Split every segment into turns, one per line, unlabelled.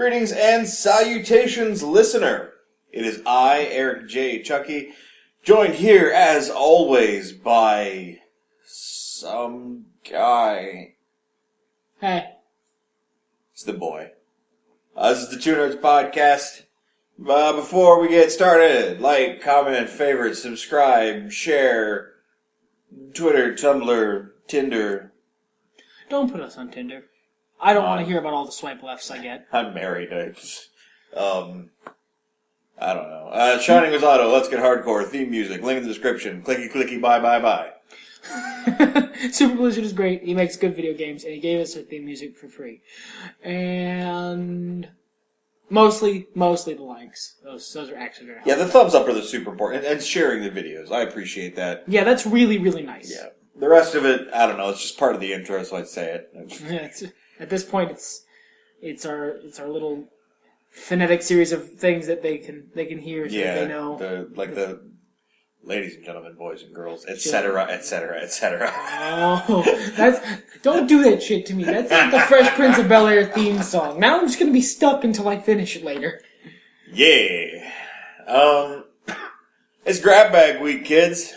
Greetings and salutations, listener. It is I, Eric J. Chucci, joined here, as always, by some guy.
Hey.
It's the boy. This is the Two Nerds Podcast. Before we get started, like, comment, favorite, subscribe, share, Twitter, Tumblr, Tinder.
Don't put us on Tinder. I don't want to hear about all the swipe lefts I get.
I'm married. I don't know. Shining Rosado, Let's Get Hardcore, theme music, link in the description. Clicky, clicky, bye, bye, bye.
Super Blizzard is great. He makes good video games, and he gave us our theme music for free. And mostly the likes. Those are actually very helpful.
Yeah, the thumbs up are the super important. And sharing the videos. I appreciate that.
Yeah, that's really, really nice.
Yeah. The rest of it, I don't know. It's just part of the intro, so I'd say it.
At this point, it's our little phonetic series of things that they can hear, so that they know.
The ladies and gentlemen, boys and girls, etc., etc., etc.
Oh, don't do that shit to me. That's like the Fresh Prince of Bel-Air theme song. Now I'm just gonna be stuck until I finish it later.
Yeah. It's grab bag week, kids.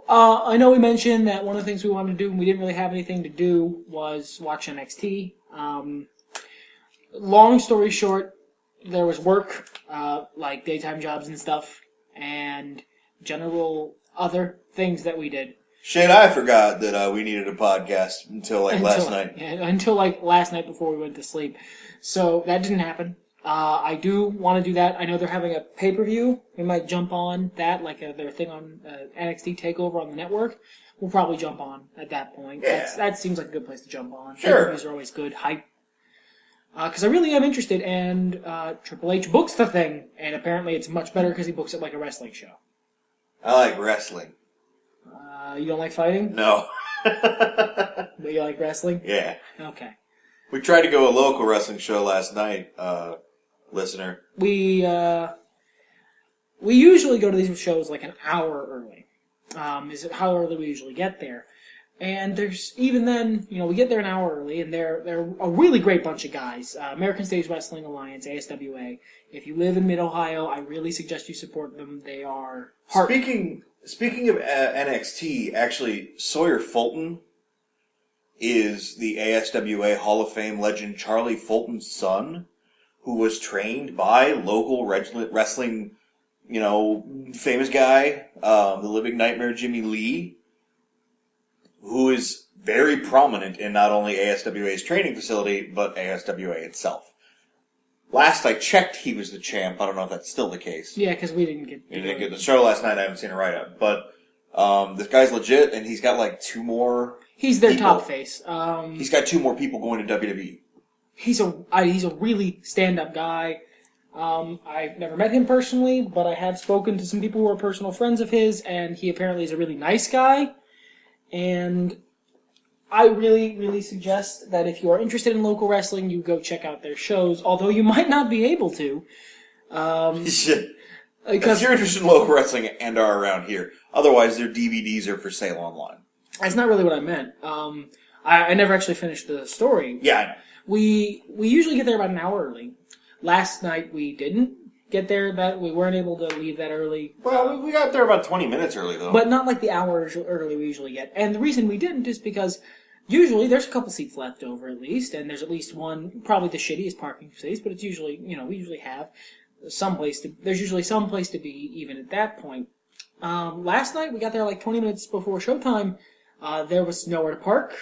I know we mentioned that one of the things we wanted to do, and we didn't really have anything to do, was watch NXT. Long story short, there was work, like daytime jobs and stuff, and general other things that we did.
Shit, I forgot that we needed a podcast until last night.
Yeah, until last night before we went to sleep. So that didn't happen. I do want to do that. I know they're having a pay-per-view. We might jump on that, like their thing on NXT TakeOver on the network. We'll probably jump on at that point.
Yeah.
That seems like a good place to jump on.
Sure.
Pay-per-views are always good. Hype. Because I really am interested, and Triple H books the thing, and apparently it's much better because he books it like a wrestling show.
I like wrestling.
You don't like fighting?
No.
But you like wrestling?
Yeah.
Okay.
We tried to go a local wrestling show last night, listener.
We usually go to these shows like an hour early. Is how early we usually get there. And even then, we get there an hour early, and they're a really great bunch of guys. American Stage Wrestling Alliance, ASWA. If you live in Mid-Ohio, I really suggest you support them. They are hard.
Speaking of NXT, actually, Sawyer Fulton is the ASWA Hall of Fame legend Charlie Fulton's son, who was trained by local wrestling, famous guy, the Living Nightmare Jimmy Lee, who is very prominent in not only ASWA's training facility, but ASWA itself. Last I checked, he was the champ. I don't know if that's still the case.
Yeah, because we didn't get...
You didn't get the show last night. I haven't seen a write-up. But this guy's legit, and he's got like two more...
He's their top face.
He's got two more people going to WWE.
He's a really stand-up guy. I've never met him personally, but I have spoken to some people who are personal friends of his, and he apparently is a really nice guy. And I really, really suggest that if you are interested in local wrestling, you go check out their shows, although you might not be able to.
If you're interested in local wrestling and are around here, otherwise their DVDs are for sale online.
That's not really what I meant. I never actually finished the story.
Yeah, I know.
We usually get there about an hour early. Last night we didn't get there. We weren't able to leave that early.
Well, we got there about 20 minutes early, though.
But not like the hour early we usually get. And the reason we didn't is because usually there's a couple seats left over at least, and there's at least one, probably the shittiest parking space, but it's usually, we usually have there's usually some place to be even at that point. Last night we got there like 20 minutes before showtime. There was nowhere to park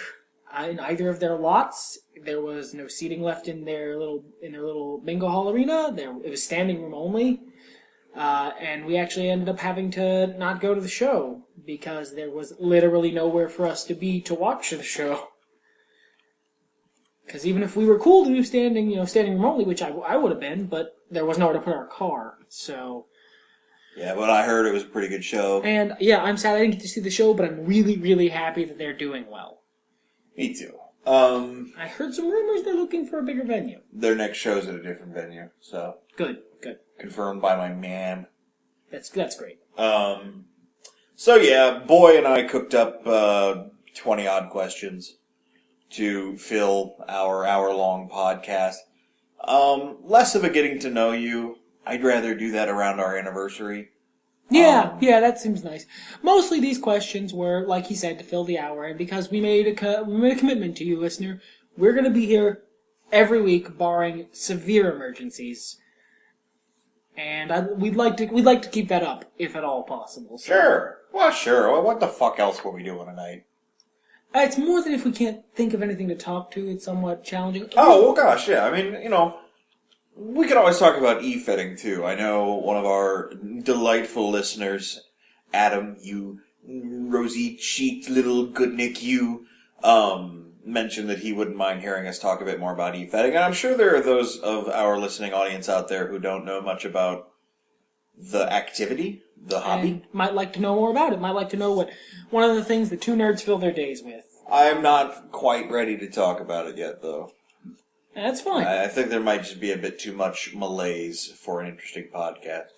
in either of their lots. There was no seating left in their little bingo hall arena. It was standing room only. And we actually ended up having to not go to the show because there was literally nowhere for us to be to watch the show. Because even if we were cool to do standing room only, which I would have been, but there was nowhere to put our car, so...
Yeah, but I heard it was a pretty good show.
And, yeah, I'm sad I didn't get to see the show, but I'm really, really happy that they're doing well.
Me too.
I heard some rumors they're looking for a bigger venue.
Their next show's at a different venue, so...
Good.
Confirmed by my man.
That's great.
So yeah, Boy and I cooked up 20-odd questions to fill our hour-long podcast. Less of a getting to know you. I'd rather do that around our anniversary.
Yeah, that seems nice. Mostly these questions were, like he said, to fill the hour, and because we made a commitment to you, listener, we're going to be here every week, barring severe emergencies. And we'd like to keep that up, if at all possible. So.
Sure. Well, sure. Well, what the fuck else were we doing tonight?
It's more than if we can't think of anything to talk to, it's somewhat challenging.
Oh, well, gosh, yeah. I mean, we could always talk about e-fitting, too. I know one of our delightful listeners, Adam, you rosy-cheeked little goodnick, you, mentioned that he wouldn't mind hearing us talk a bit more about e-fitting. And I'm sure there are those of our listening audience out there who don't know much about the activity, the hobby.
And might like to know more about it. Might like to know what one of the things that two nerds fill their days with.
I'm not quite ready to talk about it yet, though.
That's fine.
I think there might just be a bit too much malaise for an interesting podcast.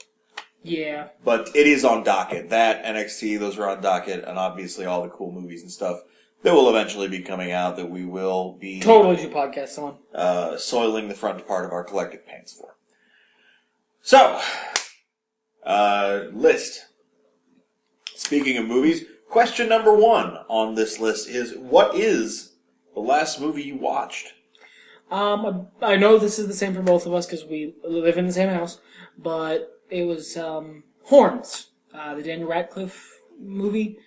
Yeah.
But it is on docket. That, NXT, those are on docket, and obviously all the cool movies and stuff that will eventually be coming out that we will be...
Totally do podcasts on.
Soiling the front part of our collective pants for. So, list. Speaking of movies, question number 1 on this list is, what is the last movie you watched?
I know this is the same for both of us because we live in the same house, but it was Horns, the Daniel Radcliffe movie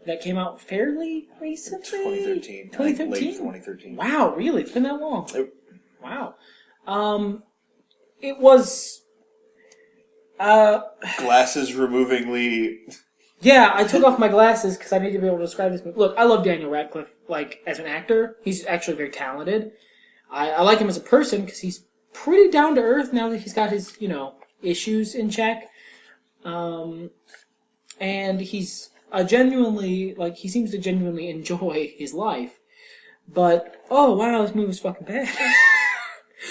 that came out fairly recently.
2013.
2013?
Late 2013.
Wow, really? It's been that long? Wow. It was...
Glasses removingly...
Yeah, I took off my glasses because I need to be able to describe this movie. Look, I love Daniel Radcliffe, as an actor. He's actually very talented. I like him as a person because he's pretty down to earth now that he's got his, issues in check. And he's genuinely, he seems to genuinely enjoy his life. But, oh wow, this movie was fucking bad.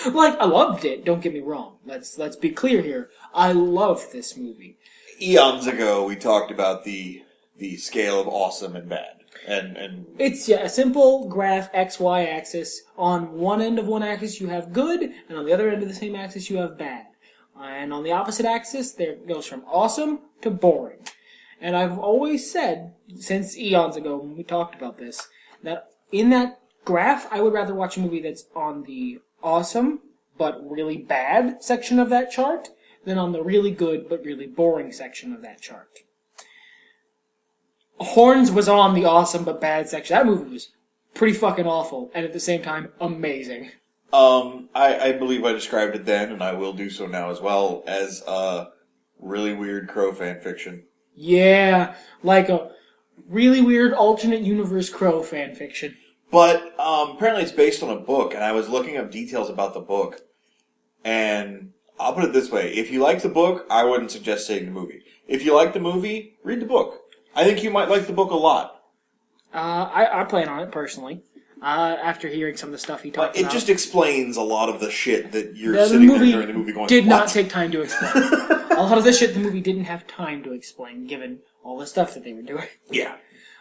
I loved it, don't get me wrong. Let's be clear here. I loved this movie.
Eons ago, we talked about the scale of awesome and bad. And
it's a simple graph XY axis. On one end of one axis you have good, and on the other end of the same axis you have bad. And on the opposite axis, there goes from awesome to boring. And I've always said, since eons ago when we talked about this, that in that graph, I would rather watch a movie that's on the awesome but really bad section of that chart than on the really good but really boring section of that chart. Horns was on the awesome but bad section. That movie was pretty fucking awful, and at the same time, amazing.
I believe I described it then, and I will do so now as well, as really weird Crow fan fiction.
Yeah, like a really weird alternate universe Crow fan fiction.
But apparently it's based on a book, and I was looking up details about the book, and I'll put it this way. If you like the book, I wouldn't suggest seeing the movie. If you like the movie, read the book. I think you might like the book a lot.
I plan on it, personally. After hearing some of the stuff he talked about.
It just explains a lot of the shit that you're sitting there during the movie going,
did
what?
Not take time to explain. A lot of the shit the movie didn't have time to explain, given all the stuff that they were doing.
Yeah.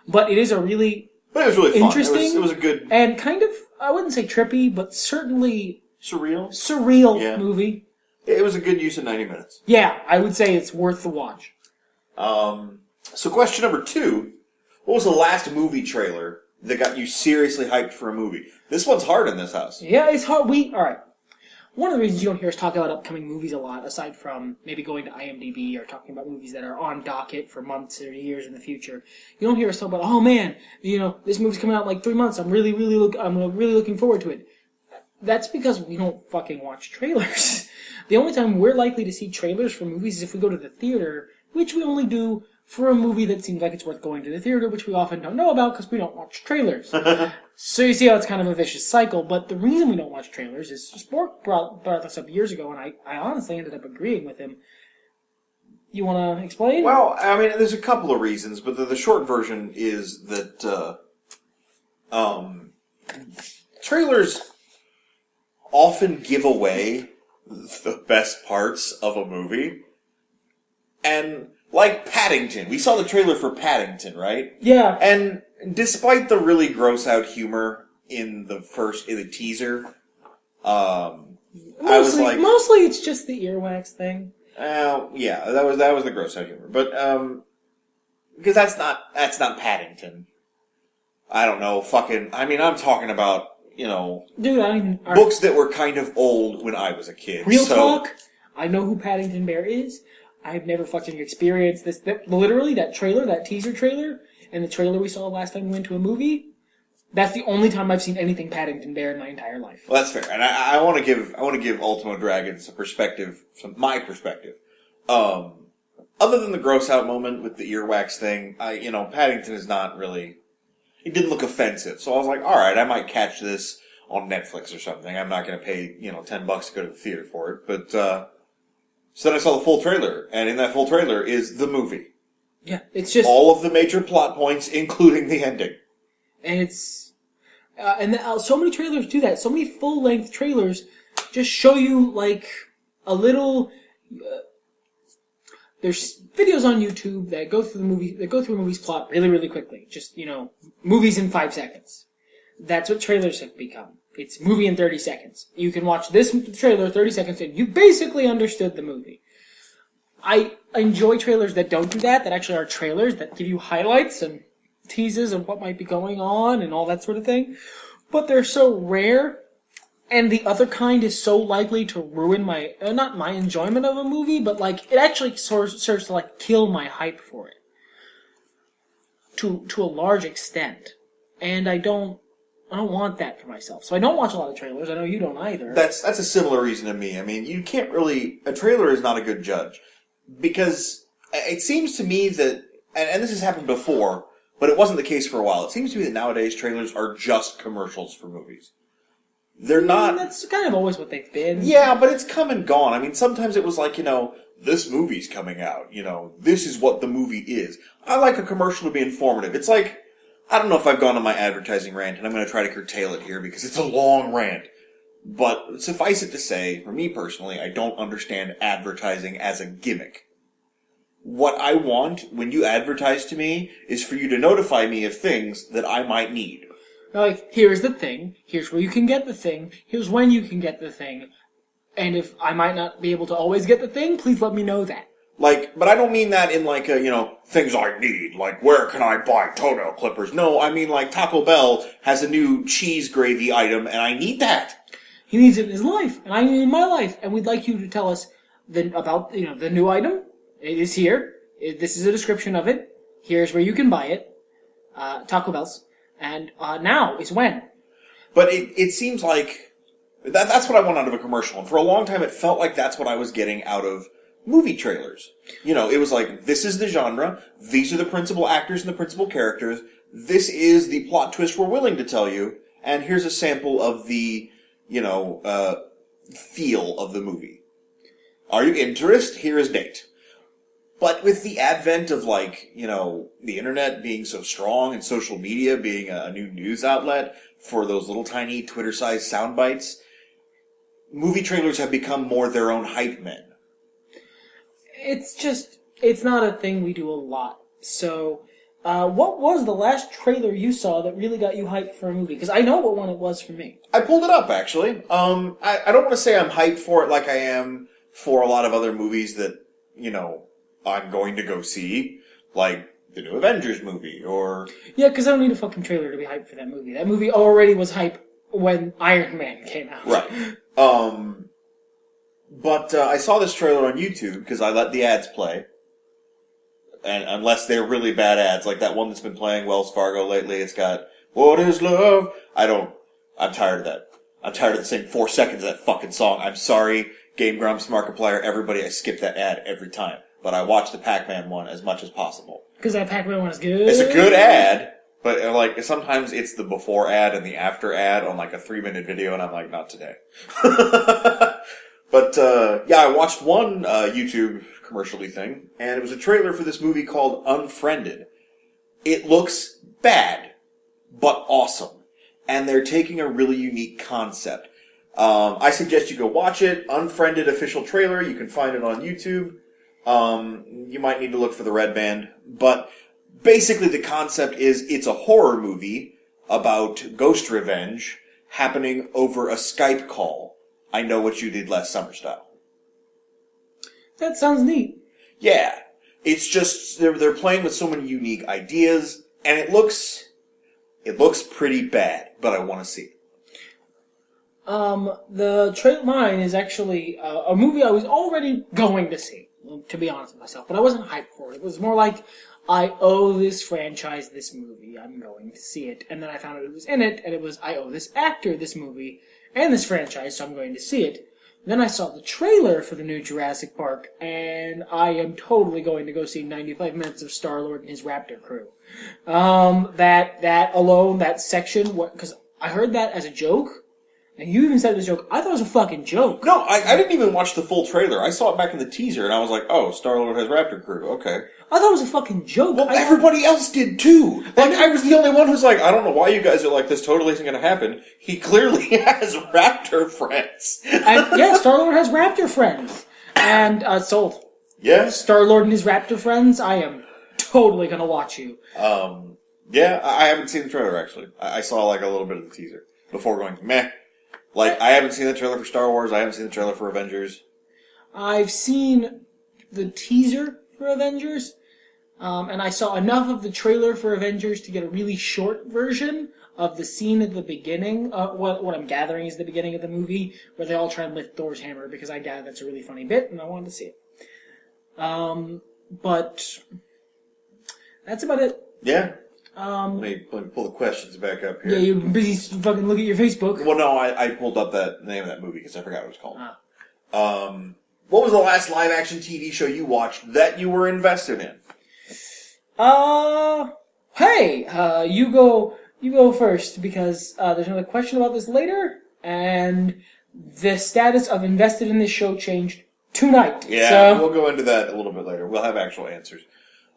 But it is a really...
But it was really fun.
Interesting.
It was a good...
And kind of, I wouldn't say trippy, but certainly...
Surreal
movie.
It was a good use of 90 minutes.
Yeah, I would say it's worth the watch.
So question number 2, what was the last movie trailer that got you seriously hyped for a movie? This one's hard in this house.
Yeah, it's hard. Alright. One of the reasons you don't hear us talk about upcoming movies a lot, aside from maybe going to IMDb or talking about movies that are on docket for months or years in the future, you don't hear us talk about, oh man, this movie's coming out in 3 months, I'm really looking forward to it. That's because we don't fucking watch trailers. The only time we're likely to see trailers for movies is if we go to the theater, which we only do for a movie that seems like it's worth going to the theater, which we often don't know about because we don't watch trailers. So you see how it's kind of a vicious cycle, but the reason we don't watch trailers is Spork brought this up years ago, and I honestly ended up agreeing with him. You want to explain?
Well, I mean, there's a couple of reasons, but the short version is that trailers often give away the best parts of a movie. And, like Paddington. We saw the trailer for Paddington, right?
Yeah.
And despite the really gross out humor in the teaser, I was like,
mostly it's just the earwax thing.
yeah, that was the gross out humor, but because that's not Paddington. I don't know, I mean, I'm talking about,
Dude, I mean,
books that were kind of old when I was a kid.
Real talk, I know who Paddington Bear is. I've never fucking experienced this. Literally, that trailer, that teaser trailer, and the trailer we saw last time we went to a movie, that's the only time I've seen anything Paddington Bear in my entire life.
Well, that's fair, and I want to give Ultimo Dragons a perspective, my perspective. Other than the gross out moment with the earwax thing, Paddington is not really. It didn't look offensive, so I was like, all right, I might catch this on Netflix or something. I'm not going to pay $10 to go to the theater for it, but so then I saw the full trailer, and in that full trailer is the movie.
Yeah, it's just
all of the major plot points, including the ending.
And it's so many trailers do that. So many full length trailers just show you like a little. There's videos on YouTube that go through a movie's plot really, really quickly. Just movies in 5 seconds. That's what trailers have become. It's movie in 30 seconds. You can watch this trailer 30 seconds and you basically understood the movie. I enjoy trailers that don't do that actually are trailers that give you highlights and teases of what might be going on and all that sort of thing. But they're so rare, and the other kind is so likely to ruin my, not my enjoyment of a movie, but like, it actually serves to like kill my hype for it. To a large extent. And I don't want that for myself. So I don't watch a lot of trailers. I know you don't either.
That's a similar reason to me. I mean, you can't really... A trailer is not a good judge. Because it seems to me that... And this has happened before, but it wasn't the case for a while. It seems to me that nowadays trailers are just commercials for movies. They're not...
That's kind of always what they've been.
Yeah, but it's come and gone. I mean, sometimes it was like, this movie's coming out. This is what the movie is. I like a commercial to be informative. It's like... I don't know if I've gone on my advertising rant, and I'm going to try to curtail it here because it's a long rant. But suffice it to say, for me personally, I don't understand advertising as a gimmick. What I want when you advertise to me is for you to notify me of things that I might need.
Like, here's the thing, here's where you can get the thing, here's when you can get the thing, and if I might not be able to always get the thing, please let me know that.
But I don't mean that in like a, things I need, like where can I buy toenail clippers? No, I mean like Taco Bell has a new cheese gravy item and I need that.
He needs it in his life, and I need it in my life, and we'd like you to tell us about, the new item. It is here. This is a description of it. Here's where you can buy it. Taco Bell's. And now is when.
But it seems like that's what I want out of a commercial. And for a long time it felt like that's what I was getting out of movie trailers. It was like, this is the genre, these are the principal actors and the principal characters, this is the plot twist we're willing to tell you, and here's a sample of the, feel of the movie. Are you interested? Here is date. But with the advent of the internet being so strong and social media being a new news outlet for those little tiny Twitter-sized sound bites, movie trailers have become more their own hype men.
It's not a thing we do a lot. So, what was the last trailer you saw that really got you hyped for a movie? Because I know what one it was for me.
I pulled it up, actually. I don't want to say I'm hyped for it like I am for a lot of other movies that, I'm going to go see. Like the new Avengers movie, or...
Yeah, because I don't need a fucking trailer to be hyped for that movie. That movie already was hype when Iron Man came out.
Right. But I saw this trailer on YouTube because I let the ads play. And unless they're really bad ads, like that one that's been playing Wells Fargo lately, it's got, "What is love?" I'm tired of that. I'm tired of the same 4 seconds of that fucking song. I'm sorry, Game Grumps, Markiplier, everybody, I skip that ad every time. But I watch the Pac-Man one as much as possible.
Because that Pac-Man one is good.
It's a good ad, but sometimes it's the before ad and the after ad on a 3-minute video, and I'm like, not today. But, I watched one YouTube commercially thing, and it was a trailer for this movie called Unfriended. It looks bad, but awesome. And they're taking a really unique concept. I suggest you go watch it. Unfriended official trailer. You can find it on YouTube. You might need to look for the red band. But basically the concept is it's a horror movie about ghost revenge happening over a Skype call. I Know What You Did Last Summer style.
That sounds neat.
Yeah. It's just, they're playing with so many unique ideas, and it looks pretty bad, but I want to see it.
The trailer mine is actually a movie I was already going to see, to be honest with myself, but I wasn't hyped for it. It was more like, I owe this franchise this movie, I'm going to see it. And then I found out it was in it, and it was, I owe this actor this movie and this franchise, so I'm going to see it. Then I saw the trailer for the new Jurassic Park, and I am totally going to go see 95 minutes of Star-Lord and his Raptor crew. That alone, that section, because I heard that as a joke, and you even said it was a joke. I thought it was a fucking joke.
No, I didn't even watch the full trailer. I saw it back in the teaser, and I was like, oh, Star-Lord has Raptor crew, okay.
I thought it was a fucking joke.
Well, everybody else did too. Like, I was the only one who's like, I don't know why you guys are like, this totally isn't going to happen. He clearly has Raptor friends.
Yeah, Star-Lord has Raptor friends. And, sold.
Yeah?
Star-Lord and his Raptor friends, I am totally going to watch you.
Yeah, I haven't seen the trailer, actually. I saw, like, a little bit of the teaser before going, meh. Like, I haven't seen the trailer for Star Wars, I haven't seen the trailer for Avengers.
I've seen the teaser for Avengers, and I saw enough of the trailer for Avengers to get a really short version of the scene at the beginning. What I'm gathering is the beginning of the movie, where they all try and lift Thor's hammer, because I gather that's a really funny bit, and I wanted to see it. But that's about it.
Yeah. Let me pull the questions back up here.
Yeah, you're busy fucking looking at your Facebook.
Well, no, I pulled up the name of that movie because I forgot what it was called. What was the last live-action TV show you watched that you were invested in?
Hey, you go first, because there's another question about this later, and the status of invested in this show changed tonight.
Yeah,
so
we'll go into that a little bit later. We'll have actual answers.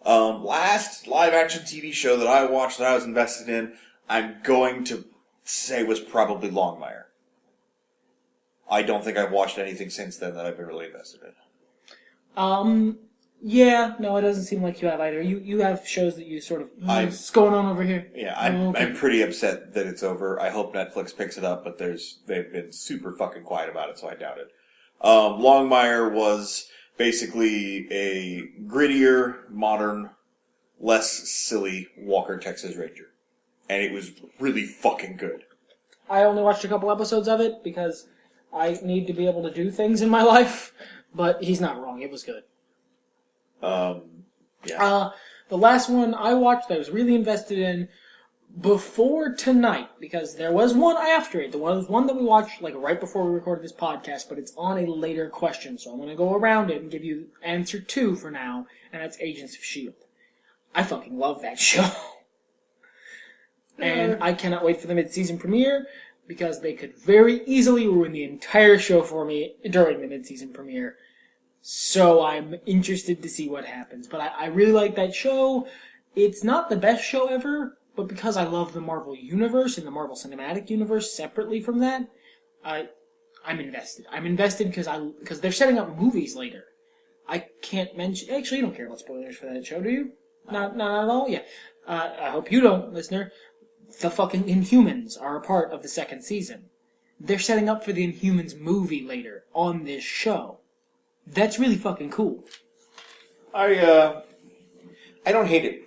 Last live-action TV show that I watched that I was invested in, I'm going to say was probably Longmire. I don't think I've watched anything since then that I've been really invested in.
Yeah, no, it doesn't seem like you have either. You have shows that you sort of, what's going on over here?
Yeah, I'm pretty upset that it's over. I hope Netflix picks it up, but they've been super fucking quiet about it, so I doubt it. Longmire was basically a grittier, modern, less silly Walker, Texas Ranger. And it was really fucking good.
I only watched a couple episodes of it because I need to be able to do things in my life, but he's not wrong. It was good.
Yeah.
The last one I watched that I was really invested in before tonight, because there was one after it. There was one that we watched like right before we recorded this podcast, but it's on a later question, so I'm going to go around it and give you answer 2 for now, and that's Agents of S.H.I.E.L.D. I fucking love that show. And I cannot wait for the mid-season premiere, because they could very easily ruin the entire show for me during the mid-season premiere. So I'm interested to see what happens. But I really like that show. It's not the best show ever, but because I love the Marvel Universe and the Marvel Cinematic Universe separately from that, I'm invested. I'm invested because they're setting up movies later. I can't mention... Actually, you don't care about spoilers for that show, do you? Not at all? Yeah. I hope you don't, listener. The fucking Inhumans are a part of the second season. They're setting up for the Inhumans movie later on this show. That's really fucking cool.
I don't hate it.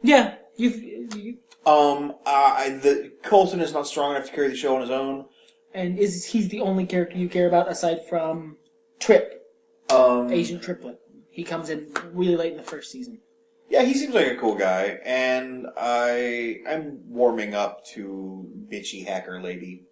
Yeah,
the Coulson is not strong enough to carry the show on his own.
And he's the only character you care about aside from Trip, Agent Triplet. He comes in really late in the first season.
Yeah, he seems like a cool guy, and I'm warming up to bitchy hacker lady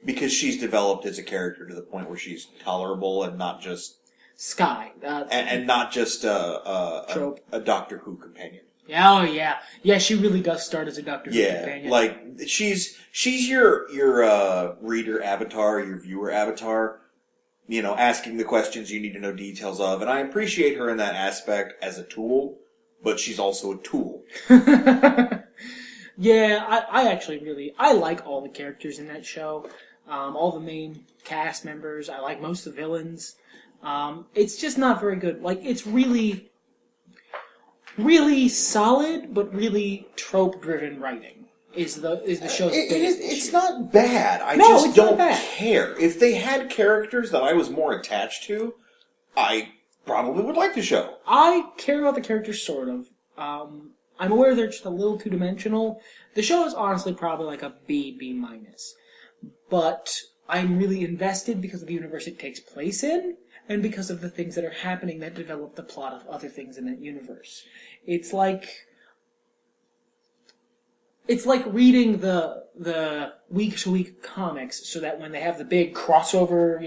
because she's developed as a character to the point where she's tolerable and not just
Sky,
and not just a Doctor Who companion.
Oh yeah, she really does start as a Doctor Who companion.
Like she's your reader avatar, your viewer avatar. You know, asking the questions you need to know details of, and I appreciate her in that aspect as a tool. But she's also a tool.
Yeah, I actually I like all the characters in that show. All the main cast members. I like most of the villains. It's just not very good. Like, it's really, really solid, but really trope-driven writing. is the show's biggest issue.
It's not bad. I
No,
just
it's not
don't
bad.
care. If they had characters that I was more attached to, I probably would like the show.
I care about the characters, sort of. I'm aware they're just a little two-dimensional. The show is honestly probably like a B minus. But I'm really invested because of the universe it takes place in, and because of the things that are happening that develop the plot of other things in that universe. It's like reading the week-to-week comics, so that when they have the big crossover,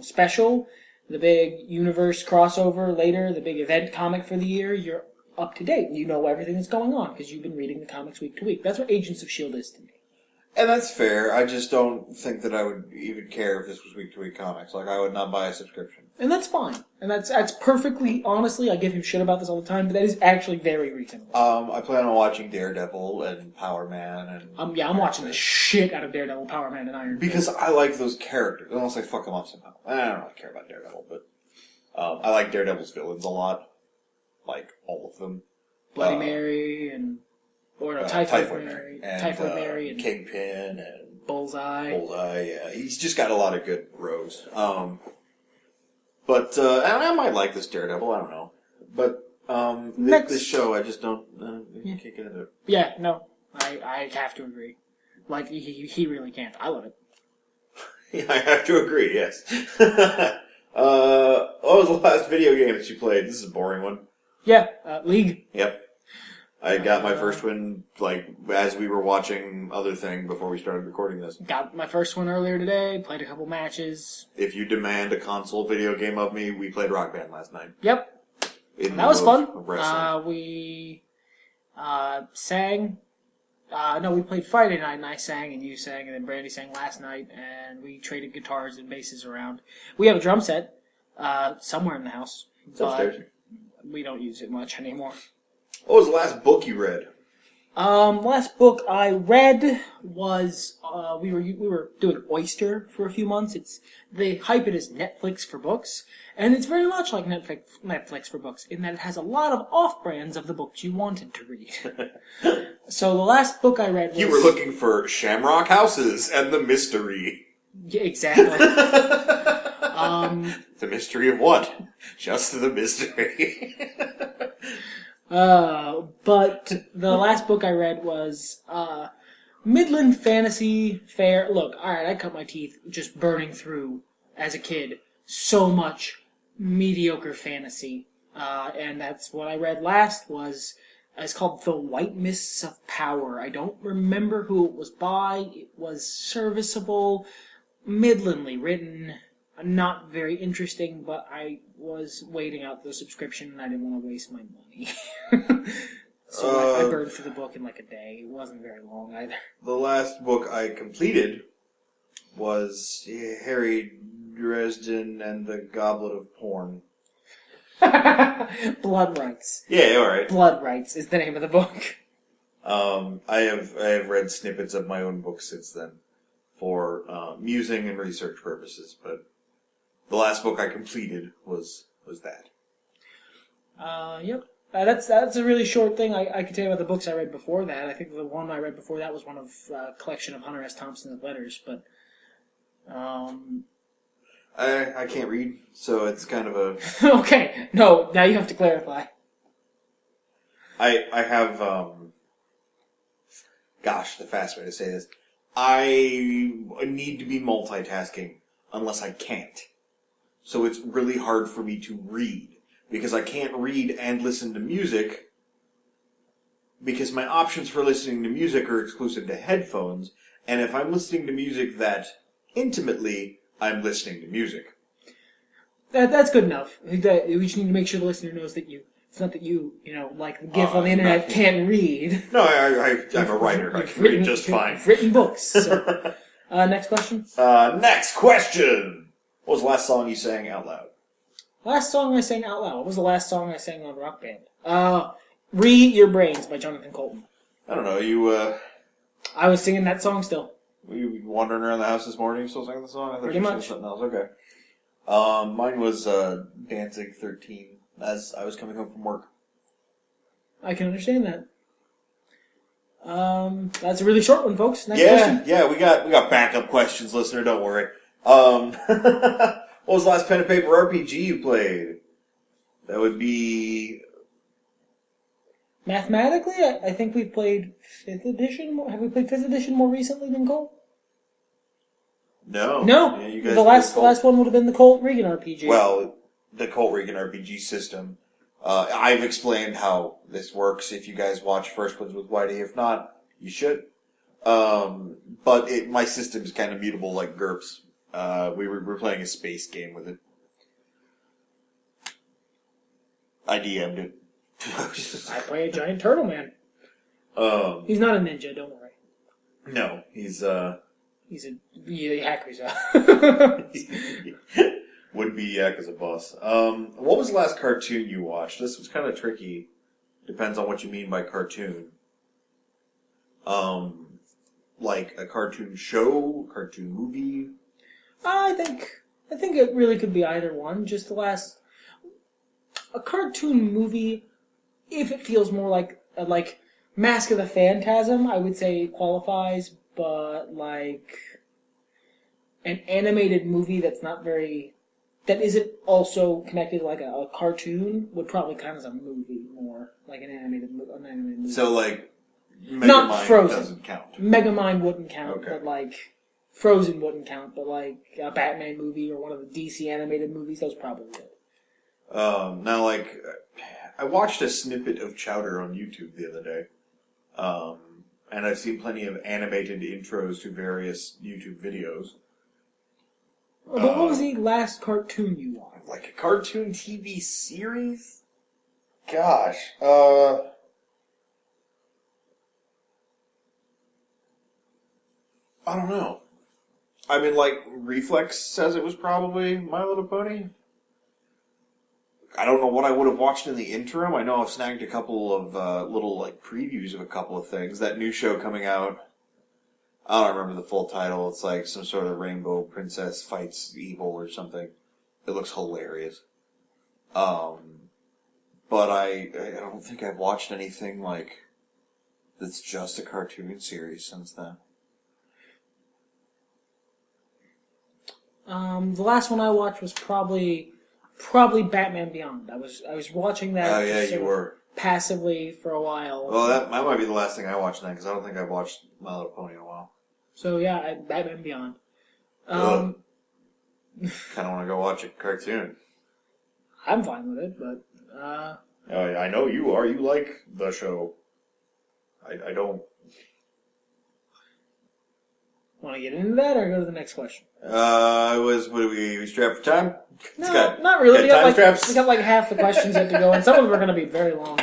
special, the big universe crossover later, the big event comic for the year, you're up to date. You know everything that's going on because you've been reading the comics week to week. That's what Agents of S.H.I.E.L.D. is to me.
And that's fair. I just don't think that I would even care if this was week-to-week comics. Like, I would not buy a subscription.
And that's fine. And that's perfectly, honestly, I give him shit about this all the time, but that is actually very reasonable.
I plan on watching Daredevil and Power Man and...
I'm watching the shit out of Daredevil, Power Man, and Iron Fist.
Because I like those characters, unless I fuck them up somehow. I don't really care about Daredevil, but... I like Daredevil's villains a lot. Like, all of them.
Bloody Mary and... Typhoid Mary.
And,
Typhoid Mary and...
Kingpin and...
Bullseye.
Yeah. He's just got a lot of good rogues. But I might like this Daredevil, I don't know. But, this show, I just don't... can't get into it.
Yeah, no. I have to agree. Like, he really can't. I love it.
Yeah, I have to agree, yes. What was the last video game that you played? This is a boring one.
Yeah, League.
Yep. I got my first win, as we were watching other thing before we started recording this.
Got my first one earlier today, played a couple matches.
If you demand a console video game of me, we played Rock Band last night.
Yep. That was fun. We sang. No, we played Friday night, and I sang, and you sang, and then Brandy sang last night, and we traded guitars and basses around. We have a drum set somewhere in the house.
It's upstairs.
We don't use it much anymore.
What was the last book you read?
Last book I read was we were doing Oyster for a few months. They hype it as Netflix for books, and it's very much like Netflix for books in that it has a lot of off-brands of the books you wanted to read. So the last book I read was...
You were looking for Shamrock Houses and the Mystery.
Yeah, exactly.
The mystery of what? Just the mystery.
But the last book I read was Midland Fantasy Fair. Look, alright, I cut my teeth just burning through, as a kid, so much mediocre fantasy. And that's what I read last it's called The White Mists of Power. I don't remember who it was by. It was serviceable, midlandly written, not very interesting, but I was waiting out the subscription and I didn't want to waste my money. So I burned through the book in like a day. It wasn't very long either.
The last book I completed was Harry Dresden and the Goblet of Porn.
Blood Rights.
Yeah, alright.
Blood Rights is the name of the book.
I have read snippets of my own books since then for musing and research purposes, but the last book I completed was that.
Yep. That's a really short thing. I can tell you about the books I read before that. I think the one I read before that was one of a collection of Hunter S. Thompson's letters, but...
I can't read, so it's kind of a...
Okay, no, now you have to clarify.
I have, gosh, the fast way to say this. I need to be multitasking unless I can't. So it's really hard for me to read, because I can't read and listen to music, because my options for listening to music are exclusive to headphones, and if I'm listening to music that intimately... I'm listening to music.
That's good enough. We just need to make sure the listener knows that it's not that like the GIF on the internet, can't read.
No, I'm a writer. I can read just fine.
You've written books. So. Next question?
Next question! What was the last song you sang out loud?
Last song I sang out loud? What was the last song I sang on Rock Band? Read Your Brains by Jonathan Colton.
I don't know,
I was singing that song still.
Were you wandering around the house this morning still singing the song? I thought
Pretty
you were
much.
something else. Okay. Mine was Danzig 13 as I was coming home from work.
I can understand that. That's a really short one, folks. Next question.
Yeah, we got backup questions, listener. Don't worry. What was the last pen and paper RPG you played? That would be.
Mathematically, I think we've played 5th edition. Have we played 5th edition more recently than Cole?
No.
No.
Yeah, you guys
the last one would have been the Colt Regan RPG.
Well, the Colt Regan RPG system. I've explained how this works. If you guys watch First Ones with Whitey, if not, you should. But my system is kind of mutable like GURPS. We're playing a space game with it. I DM'd it.
I play a giant turtle man. He's not a ninja, don't worry.
No, he's
a Yakuza.
Would be Yakuza boss. What was the last cartoon you watched? This was kind of tricky. Depends on what you mean by cartoon. Like a cartoon show, cartoon movie.
I think it really could be either one. Just a cartoon movie, if it feels more like Mask of the Phantasm, I would say qualifies. But like an animated movie that isn't also connected like a cartoon would probably count as a movie more, like an animated movie.
So like,
not
Megamind
Frozen
doesn't count.
Megamind wouldn't count,
Okay.
But like Frozen wouldn't count. But like a Batman movie or one of the DC animated movies, those probably would.
Now, like, I watched a snippet of Chowder on YouTube the other day. And I've seen plenty of animated intros to various YouTube videos.
But what was the last cartoon you watched?
Like a cartoon TV series? Gosh. I don't know. I mean, like, Reflex says it was probably My Little Pony. I don't know what I would have watched in the interim. I know I've snagged a couple of little like previews of a couple of things. That new show coming out, I don't remember the full title. It's like some sort of rainbow princess fights evil or something. It looks hilarious. But I don't think I've watched anything like that's just a cartoon series since then.
The last one I watched was probably Batman Beyond. I was watching that.
Oh yeah, you were
passively for a while.
Well, that might be the last thing I watched then, because I don't think I've watched My Little Pony in a while.
So yeah, Batman Beyond.
Kind of want to go watch a cartoon.
I'm fine with it, but
I know you are. You like the show. I don't.
Want to get into that or go to the next question?
What are we strapped for time?
No, not really.
We got
we got like half the questions yet to go, and some of them are going to be very long.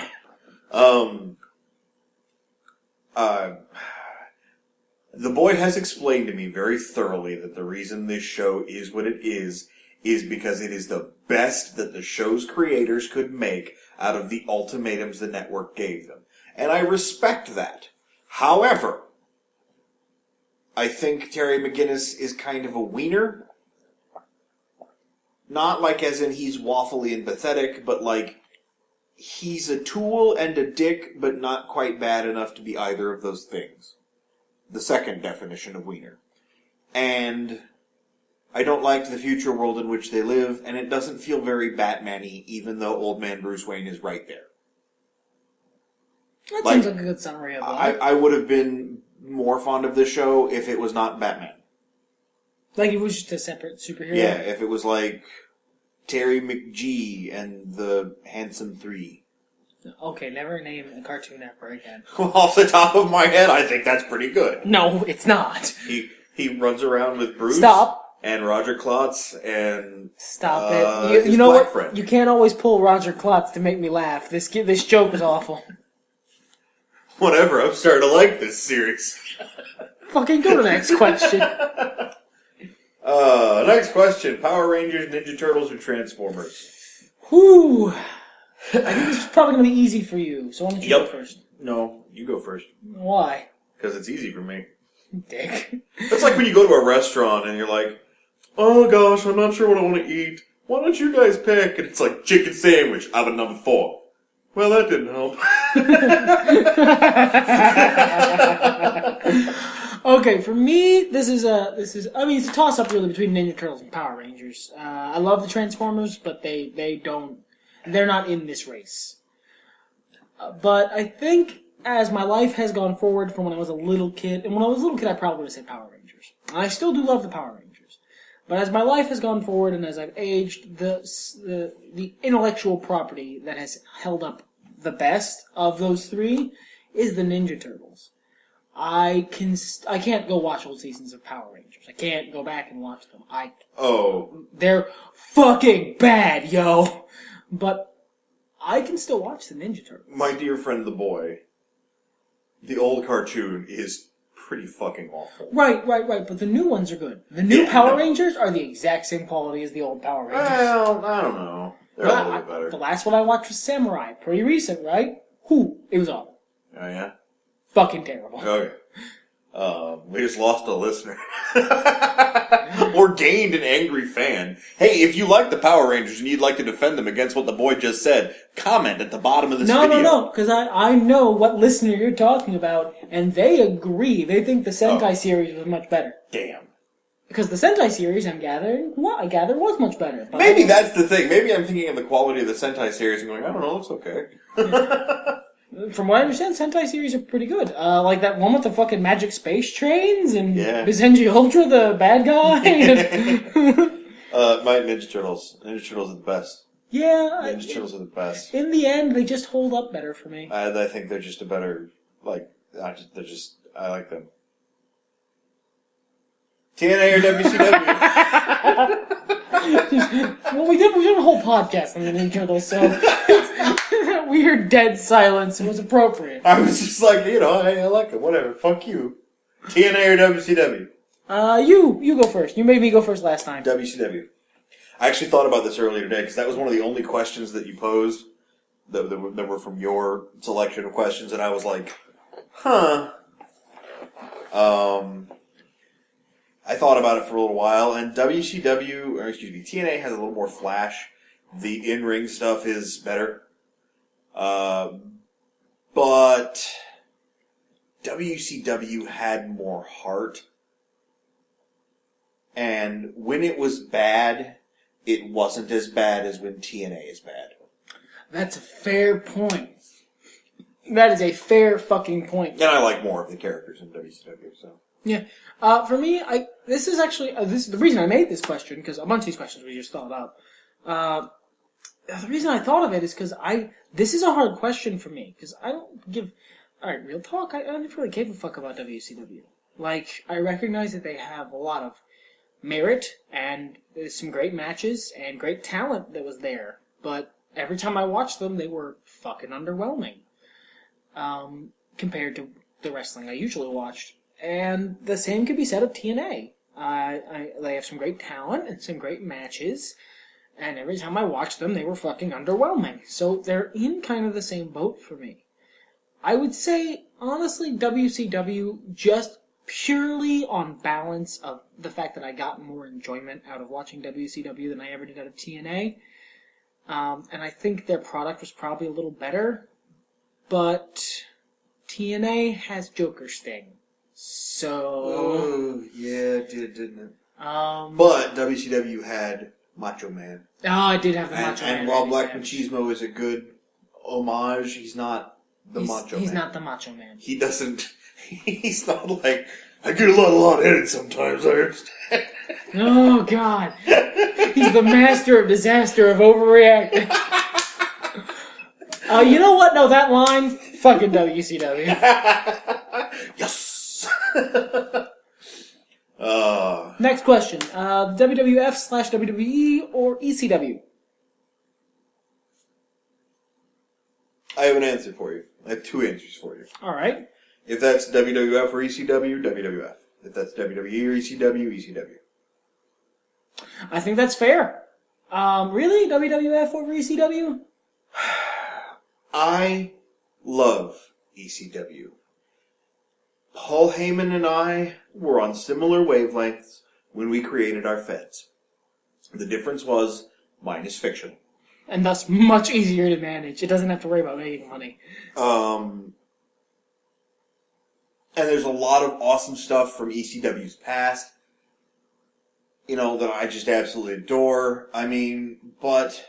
The boy has explained to me very thoroughly that the reason this show is what it is because it is the best that the show's creators could make out of the ultimatums the network gave them. And I respect that. However, I think Terry McGinnis is kind of a wiener. Not like as in he's waffly and pathetic, but like he's a tool and a dick, but not quite bad enough to be either of those things. The second definition of wiener. And I don't like the future world in which they live, and it doesn't feel very Batman-y, even though old man Bruce Wayne is right there.
That seems like a good summary of it.
I would have been more fond of this show if it was not Batman.
Like it was just a separate superhero?
Yeah, if it was like Terry McGee and the Handsome Three.
Okay, never name a cartoon ever again.
Off the top of my head, I think that's pretty good.
No, it's not.
He runs around with Bruce.
Stop.
And Roger Klotz and
stop it. You know what? Friend. You can't always pull Roger Klotz to make me laugh. This joke is awful.
Whatever, I'm starting to like this series.
Fucking go to the next question.
Next question. Power Rangers, Ninja Turtles, or Transformers?
Whew. I think this is probably going to be easy for you, so why don't you go first?
No, you go first.
Why?
Because it's easy for me.
Dick.
That's like when you go to a restaurant and you're like, oh gosh, I'm not sure what I want to eat. Why don't you guys pick? And it's like, chicken sandwich, oven number 4. Well, that didn't help.
Okay, for me, it's a toss-up really between Ninja Turtles and Power Rangers. I love the Transformers, but they're not in this race. But I think as my life has gone forward from when I was a little kid, and when I was a little kid I probably would have said Power Rangers. And I still do love the Power Rangers. But as my life has gone forward and as I've aged, the intellectual property that has held up the best of those three is the Ninja Turtles. I can't go watch old seasons of Power Rangers. I can't go back and watch them. They're fucking bad, yo. But I can still watch the Ninja Turtles.
My dear friend the boy, the old cartoon is pretty fucking awful.
Right. But the new ones are good. The new Power Rangers are the exact same quality as the old Power Rangers.
Well, I don't know. They're a little bit better.
The last one I watched was Samurai. Pretty recent, right? It was awful.
Oh, yeah?
Fucking terrible.
Okay. We just lost a listener. Or gained an angry fan. Hey, if you like the Power Rangers and you'd like to defend them against what the boy just said, comment at the bottom of this video.
No, because I know what listener you're talking about, and they agree. They think the Sentai series was much better.
Damn.
Because the Sentai series, I gather, was much better. But
maybe that's the thing. Maybe I'm thinking of the quality of the Sentai series and going, I don't know, it looks okay.
From what I understand, Sentai series are pretty good. Like that one with the fucking magic space trains and Bizenji Ultra, the bad guy.
My Ninja Turtles. Ninja Turtles are the best.
Yeah.
Ninja Turtles are the best.
In the end, they just hold up better for me.
I think they're just a better, I like them. TNA or WCW?
Well, we did a whole podcast on the Ninja Turtles, so that weird dead silence was appropriate.
I was just like, I like it. Whatever. Fuck you. TNA or WCW?
You go first. You made me go first last time.
WCW. I actually thought about this earlier today because that was one of the only questions that you posed that were from your selection of questions, and I was like, huh. I thought about it for a little while, and TNA has a little more flash. The in-ring stuff is better. But WCW had more heart. And when it was bad, it wasn't as bad as when TNA is bad.
That's a fair point. That is a fair fucking point.
And I like more of the characters in WCW, so...
Yeah. For me, this is the reason I made this question, because a bunch of these questions we just thought up. The reason I thought of it is because this is a hard question for me, because I don't alright, real talk, I don't really give a fuck about WCW. Like, I recognize that they have a lot of merit, and there's some great matches, and great talent that was there, but every time I watched them, they were fucking underwhelming. Compared to the wrestling I usually watched. And the same could be said of TNA. They have some great talent and some great matches, and every time I watched them, they were fucking underwhelming. So they're in kind of the same boat for me. I would say, honestly, WCW, just purely on balance of the fact that I got more enjoyment out of watching WCW than I ever did out of TNA. And I think their product was probably a little better, but TNA has Joker Sting. So...
Oh, yeah, it did, didn't it? But WCW had Macho Man.
Oh, I did have the Macho Man.
And while Black Machismo is a good homage, he's not the Macho Man.
He's not the Macho Man.
He doesn't... He's not like, I get a lot headed sometimes, I understand.
Oh, God. He's the master of disaster of overreacting. You know what? No, that line, fucking WCW.
Yes!
Next question. WWF/WWE or ECW?
I have an answer for you. I have two answers for you.
Alright.
If that's WWF or ECW, WWF. If that's WWE or ECW, ECW.
I think that's fair. Really? WWF over ECW?
I love ECW. Paul Heyman and I were on similar wavelengths when we created our feds. The difference was, mine is fiction.
And thus much easier to manage. It doesn't have to worry about making money.
And there's a lot of awesome stuff from ECW's past, that I just absolutely adore. I mean, but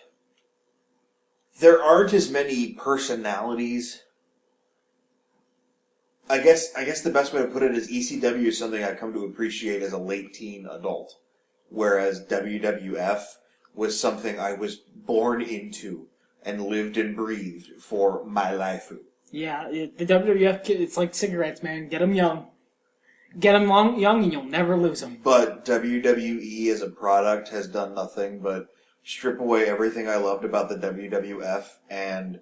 there aren't as many personalities. I guess the best way to put it is ECW is something I come to appreciate as a late teen adult, whereas WWF was something I was born into and lived and breathed for my life.
Yeah, the WWF, it's like cigarettes, man. Get them young. Get them young and you'll never lose them.
But WWE as a product has done nothing but strip away everything I loved about the WWF and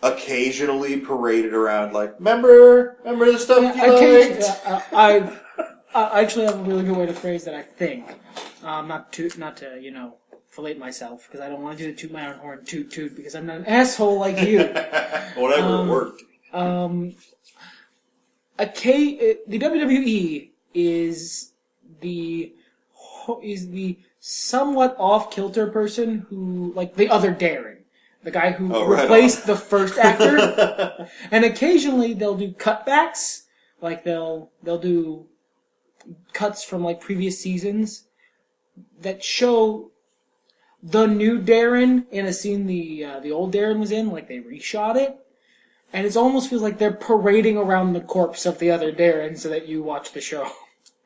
occasionally paraded around like, remember the stuff you liked?
I actually have a really good way to phrase that, I think. Not to fillet myself, because I don't want to do the toot my own horn toot, because I'm not an asshole like you.
Whatever, it worked.
The WWE is the somewhat off-kilter person who, like the other Darren. The guy who replaced the first actor. And occasionally they'll do cutbacks. Like they'll do cuts from like previous seasons that show the new Darren in a scene the old Darren was in, like they reshot it. And it almost feels like they're parading around the corpse of the other Darren so that you watch the show.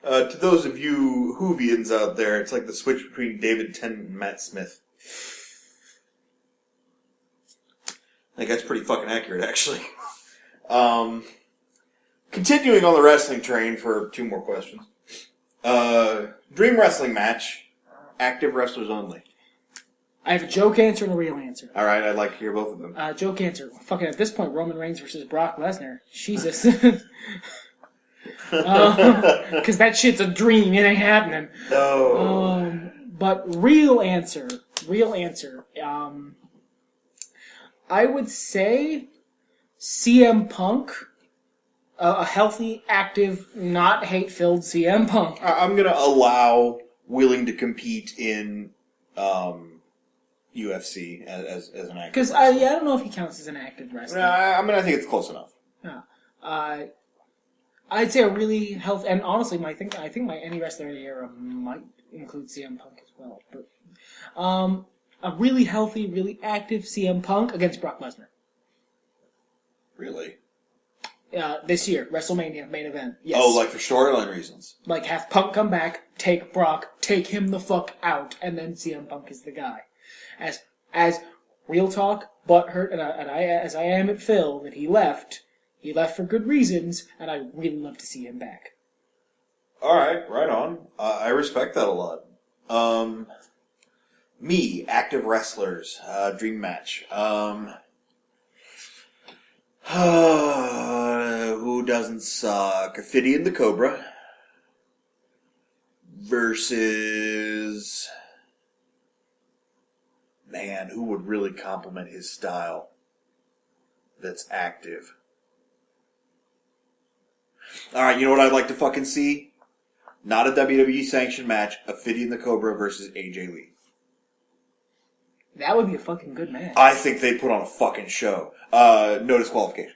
To those of you Whovians out there, it's like the switch between David Tennant and Matt Smith. I think that's pretty fucking accurate, actually. Continuing on the wrestling train for 2 more questions. Dream wrestling match. Active wrestlers only.
I have a joke answer and a real answer.
Alright, I'd like to hear both of them.
Joke answer. Fucking at this point, Roman Reigns versus Brock Lesnar. Jesus. Because that shit's a dream. It ain't happening.
No.
But real answer. I would say CM Punk. A healthy, active, not hate-filled CM Punk.
I'm gonna allow willing to compete in UFC as an active
Because I don't know if he counts as an active wrestler.
I think it's close enough.
Yeah. I'd say a really healthy, and honestly, I think my any wrestler in the era might include CM Punk as well. But a really healthy, really active CM Punk against Brock Lesnar.
Really?
This year, WrestleMania main event. Yes.
Oh, like for storyline reasons.
Like have Punk come back, take Brock, take him the fuck out, and then CM Punk is the guy. As real talk, butthurt, as I am at Phil that he left for good reasons, and I really love to see him back.
All right, right on. I respect that a lot. Me, active wrestlers, dream match. Who doesn't suck? Ophidian the Cobra versus... Man, who would really complement his style that's active? Alright, you know what I'd like to fucking see? Not a WWE sanctioned match, Ophidian the Cobra versus AJ Lee.
That would be a fucking good match.
I think they put on a fucking show. No disqualifications.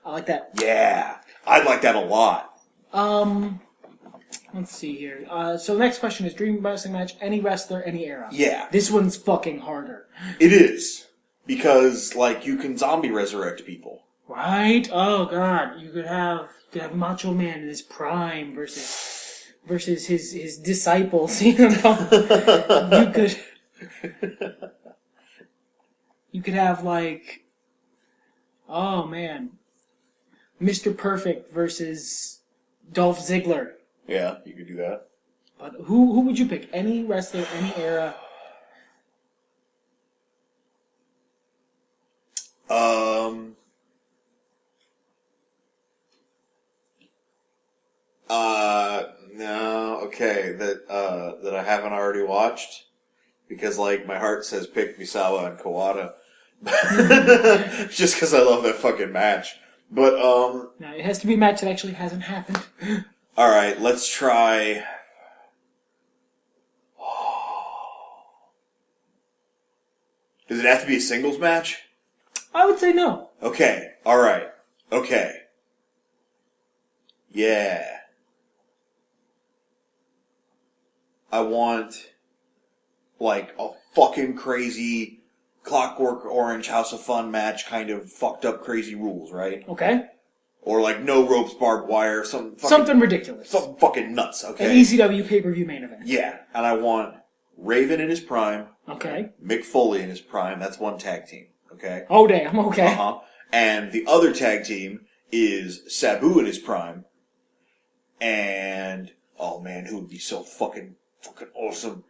I like that.
Yeah. I'd like that a lot.
Let's see here. So the next question is dream wrestling match, any wrestler, any era.
Yeah.
This one's fucking harder.
It is. Because, you can zombie resurrect people.
Right? Oh, God. You could have Macho Man in his prime versus his disciples. You could have, oh, man. Mr. Perfect versus Dolph Ziggler.
Yeah, you could do that.
But who would you pick? Any wrestler, any era?
No, okay, that I haven't already watched. Because, my heart says pick Misawa and Kawada. Just because I love that fucking match. But,
No, it has to be a match that actually hasn't happened.
Alright, let's try... Does it have to be a singles match?
I would say no.
Okay. All right. Okay. Yeah. I want, like, a fucking crazy Clockwork Orange House of Fun match, kind of fucked up crazy rules, right?
Okay.
Or like no ropes, barbed wire,
something ridiculous.
Something fucking nuts, okay?
An ECW pay-per-view main event.
Yeah. And I want Raven in his prime.
Okay.
Mick Foley in his prime. That's one tag team, okay?
Oh, damn. Okay.
Uh-huh. And the other tag team is Sabu in his prime. And, oh man, who would be so fucking awesome?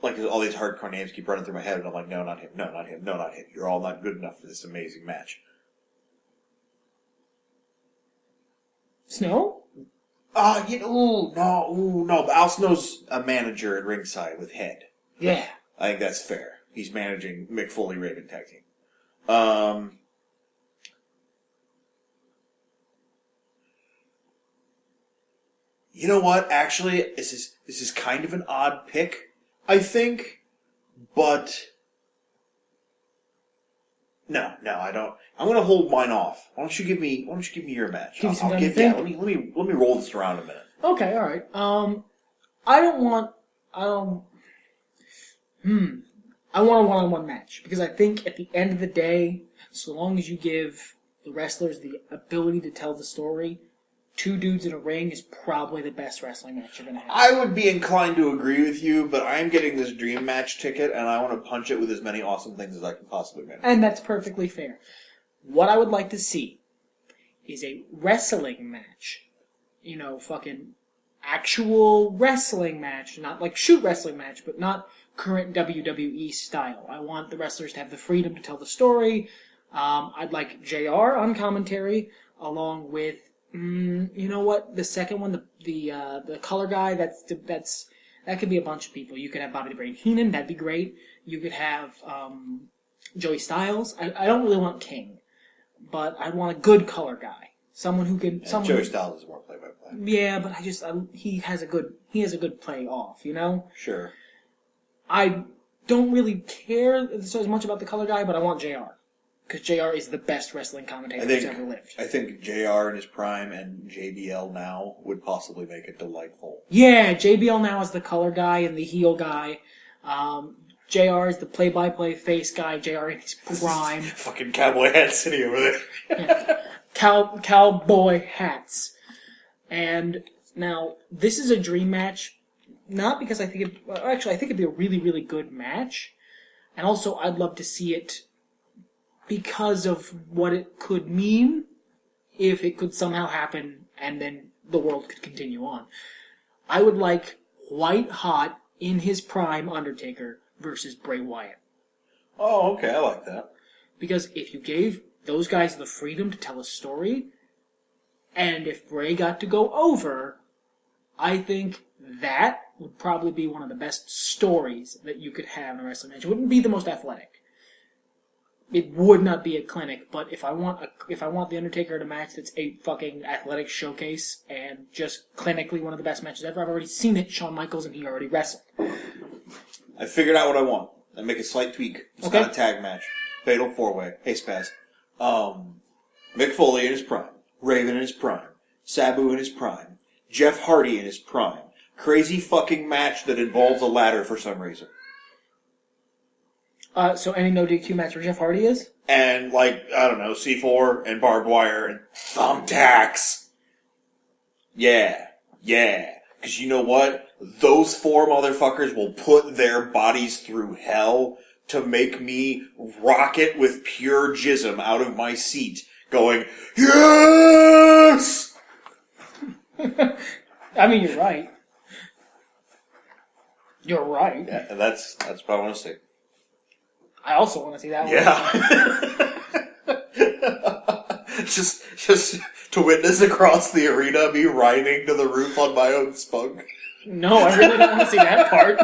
Like, all these hardcore names keep running through my head, and I'm like, no, not him, no, not him, no, not him. You're all not good enough for this amazing match.
Snow?
No. But Al Snow's a manager at ringside with Head.
Yeah.
I think that's fair. He's managing Mick Foley Raven tag team. You know what? Actually, this is kind of an odd pick, I think, but no, I don't. I'm going to hold mine off. Why don't you give me your match?
Give you some time to think?
Let me roll this around a minute.
Okay, all right. I want a one-on-one match because I think at the end of the day, so long as you give the wrestlers the ability to tell the story, two dudes in a ring is probably the best wrestling match you're going to have.
I would be inclined to agree with you, but I'm getting this dream match ticket, and I want to punch it with as many awesome things as I can possibly manage.
And that's perfectly fair. What I would like to see is a wrestling match. You know, fucking actual wrestling match. Not like shoot wrestling match, but not current WWE style. I want the wrestlers to have the freedom to tell the story. I'd like JR on commentary, along with you know what? The second one, the color guy. That could be a bunch of people. You could have Bobby the Brain Heenan. That'd be great. You could have Joey Styles. I don't really want King, but I want a good color guy. Someone who can.
Joey Styles is more play-by-play.
Yeah, but he has a good play off. You know.
Sure.
I don't really care as much about the color guy, but I want JR. Because JR is the best wrestling commentator who's ever lived.
I think JR in his prime and JBL now would possibly make it delightful.
Yeah, JBL now is the color guy and the heel guy. JR is the play-by-play face guy. JR in his prime.
Fucking cowboy hat city over there.
Yeah. Cowboy hats. And now, this is a dream match. Not because I think I think it'd be a really, really good match. And also, I'd love to see it because of what it could mean if it could somehow happen and then the world could continue on. I would like white hot in his prime Undertaker versus Bray Wyatt.
Oh, okay, I like that.
Because if you gave those guys the freedom to tell a story, and if Bray got to go over, I think that would probably be one of the best stories that you could have in a wrestling match. It wouldn't be the most athletic. It would not be a clinic, but if I want the Undertaker to match that's a fucking athletic showcase and just clinically one of the best matches ever, I've already seen it, Shawn Michaels, and he already wrestled.
I figured out what I want. I make a slight tweak. It's not a tag match. Fatal 4-way. Hey, Spaz. Mick Foley in his prime. Raven in his prime. Sabu in his prime. Jeff Hardy in his prime. Crazy fucking match that involves a ladder for some reason.
So any no DQ match where Jeff Hardy is?
And, like, I don't know, C4 and barbed wire and thumbtacks. Yeah. Because you know what? Those four motherfuckers will put their bodies through hell to make me rocket with pure jism out of my seat, going, yes!
I mean, you're right. You're right.
Yeah, and that's what I want to see.
I also want to see that
one. Yeah. just to witness across the arena me riding to the roof on my own spunk.
No, I really don't want to see that part.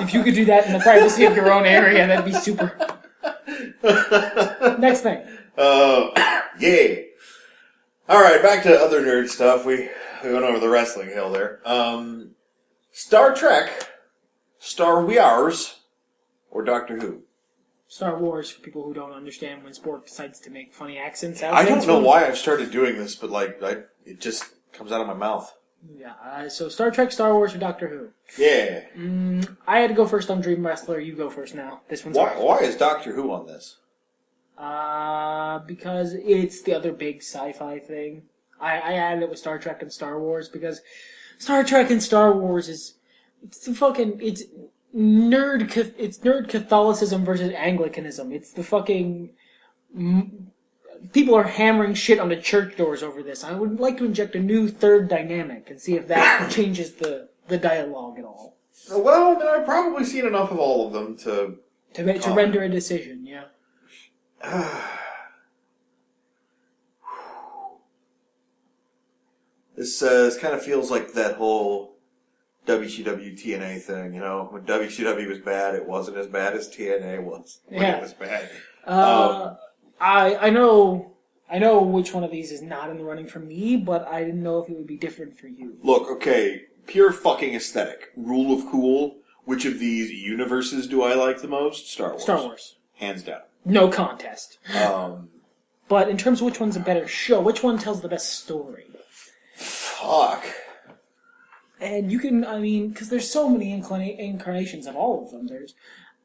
If you could do that in the privacy of your own area, that'd be super. Next thing.
Yeah. Alright, back to other nerd stuff. We went over the wrestling hill there. Star Trek, Star Wars, Or Doctor Who?
Star Wars, for people who don't understand when Spork decides to make funny accents out.
I don't know why I've started doing this, but it just comes out of my mouth.
Yeah, so Star Trek, Star Wars, or Doctor Who?
Yeah.
I had to go first on Dream Wrestler. You go first now. This one's
why is Doctor Who on this?
Because it's the other big sci-fi thing. I added it with Star Trek and Star Wars because Star Trek and Star Wars it's nerd Catholicism versus Anglicanism. It's the fucking people are hammering shit on the church doors over this. I would like to inject a new third dynamic and see if that changes the dialogue at all.
Well, then I've probably seen enough of all of them to
render a decision. Yeah.
This kind of feels like that whole WCW TNA thing, you know? When WCW was bad, it wasn't as bad as TNA was when it was bad.
I know which one of these is not in the running for me, but I didn't know if it would be different for you.
Look, okay, pure fucking aesthetic. Rule of cool. Which of these universes do I like the most? Star Wars.
Star Wars.
Hands down.
No contest. But in terms of which one's a better show, which one tells the best story?
Fuck.
And you can, because there's so many incarnations of all of them. There's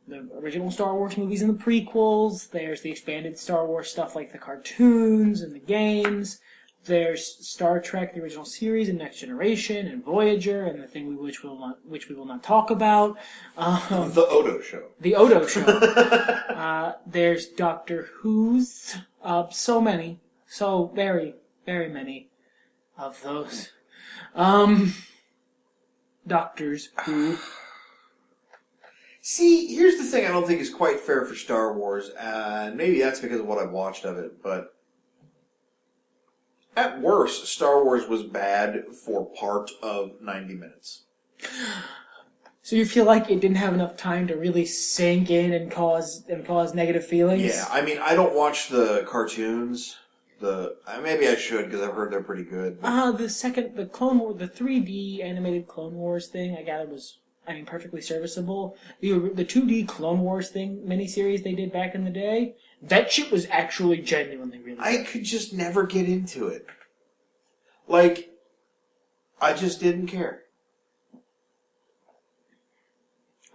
the original Star Wars movies and the prequels. There's the expanded Star Wars stuff like the cartoons and the games. There's Star Trek, the original series, and Next Generation, and Voyager, and the thing which we will not talk about.
The Odo Show.
The Odo Show. There's Doctor Who's. So many. So very, very many of those. Doctors Who.
See, here's the thing I don't think is quite fair for Star Wars, and maybe that's because of what I've watched of it, but at worst, Star Wars was bad for part of 90 minutes.
So you feel like it didn't have enough time to really sink in and cause negative feelings?
Yeah, I don't watch the cartoons. Maybe I should because I've heard they're pretty good.
The Clone War, the 3D animated Clone Wars thing, I gathered was perfectly serviceable. The 2D Clone Wars thing miniseries they did back in the day, that shit was actually genuinely really good.
I could just never get into it. Like, I just didn't care.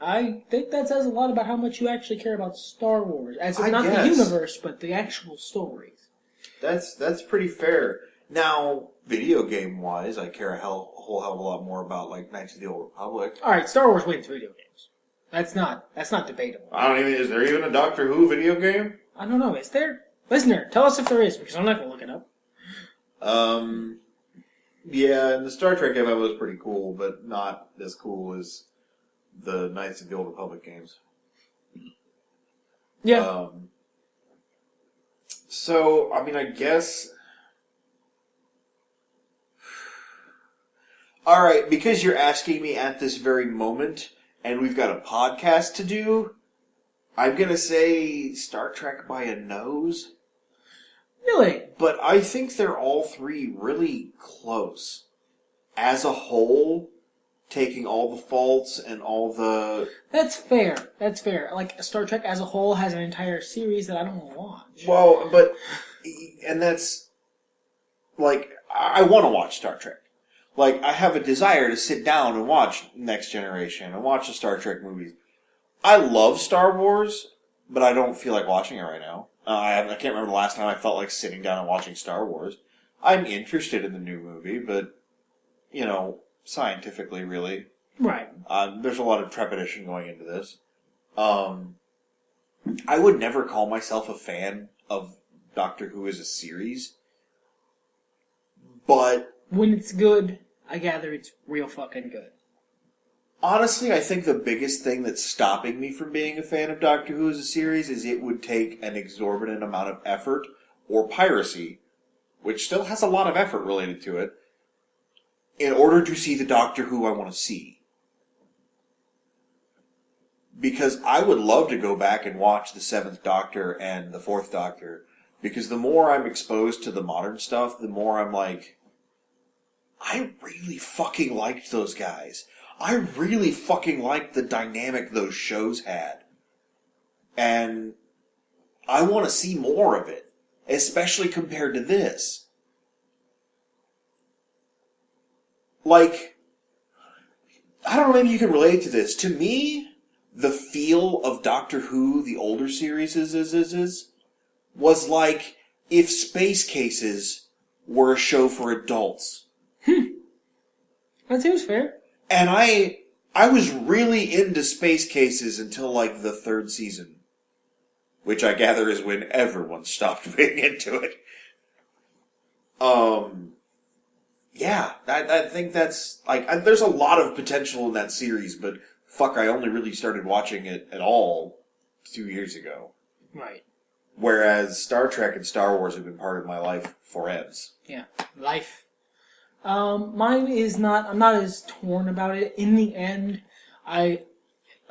I think that says a lot about how much you actually care about Star Wars. Not
guess.
The universe, but the actual stories.
That's pretty fair. Now, video game wise, I care a whole hell of a lot more about like Knights of the Old Republic.
All right, Star Wars wins video games. That's not debatable.
Is there even a Doctor Who video game?
I don't know. Is there? Listener, tell us if there is, because I'm not gonna look it up.
Yeah, and the Star Trek MMO was pretty cool, but not as cool as the Knights of the Old Republic games.
Yeah.
So, I guess... Alright, because you're asking me at this very moment, and we've got a podcast to do, I'm gonna say Star Trek by a nose.
Really?
But I think they're all three really close. As a whole, taking all the faults and all the...
That's fair. Like, Star Trek as a whole has an entire series that I don't want to watch.
Well, but... And that's... Like, I want to watch Star Trek. Like, I have a desire to sit down and watch Next Generation and watch the Star Trek movies. I love Star Wars, but I don't feel like watching it right now. I can't remember the last time I felt like sitting down and watching Star Wars. I'm interested in the new movie, but, scientifically, really.
Right.
There's a lot of trepidation going into this. I would never call myself a fan of Doctor Who as a series, but...
When it's good, I gather it's real fucking good.
Honestly, I think the biggest thing that's stopping me from being a fan of Doctor Who as a series is it would take an exorbitant amount of effort, or piracy, which still has a lot of effort related to it, in order to see the Doctor Who I want to see. Because I would love to go back and watch the 7th Doctor and the 4th Doctor, because the more I'm exposed to the modern stuff, the more I'm like, I really fucking liked those guys. I really fucking liked the dynamic those shows had. And I want to see more of it, especially compared to this. Like, I don't know, maybe you can relate to this. To me, the feel of Doctor Who, the older series was like if Space Cases were a show for adults.
That seems fair.
And I was really into Space Cases until like the 3rd season. Which I gather is when everyone stopped being into it. Yeah, I think that's, like, there's a lot of potential in that series, but fuck, I only really started watching it at all 2 years ago.
Right.
Whereas Star Trek and Star Wars have been part of my life forever.
Yeah, life. Mine is not, I'm not as torn about it. In the end, I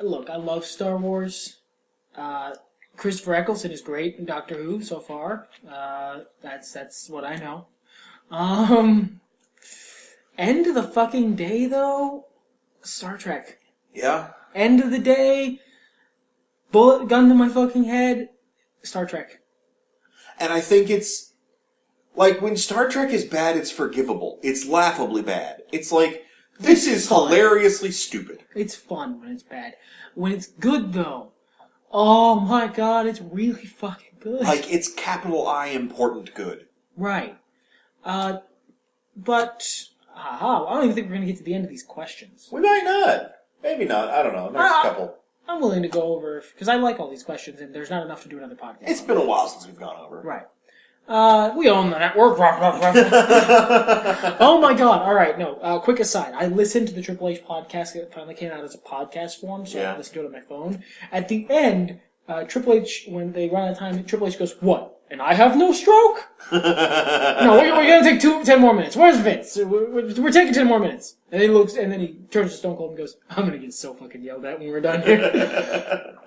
love Star Wars. Christopher Eccleston is great in Doctor Who so far. That's what I know. End of the fucking day, though, Star Trek.
Yeah?
End of the day, bullet gun to my fucking head, Star Trek.
And I think it's, like, when Star Trek is bad, it's forgivable. It's laughably bad. It's like, this is hilariously stupid.
It's fun when it's bad. When it's good, though, oh my god, it's really fucking good.
Like, it's capital I important good.
Right. But, I don't even think we're going to get to the end of these questions.
We might not. Maybe not. I don't know. Next couple.
I'm willing to go over, because I like all these questions, and there's not enough to do another podcast.
It's been a while since we've gone over.
Right. We own the network. Oh my god. Alright, no. Quick aside. I listened to the Triple H podcast. It finally came out as a podcast form, so I listened to it on my phone. At the end, Triple H, when they run out of time, Triple H goes, "What? And I have no stroke?" No, we're going to take 10 more minutes. Where's Vince? We're taking 10 more minutes. And then he looks, and then he turns to Stone Cold and goes, "I'm going to get so fucking yelled at when we're done here."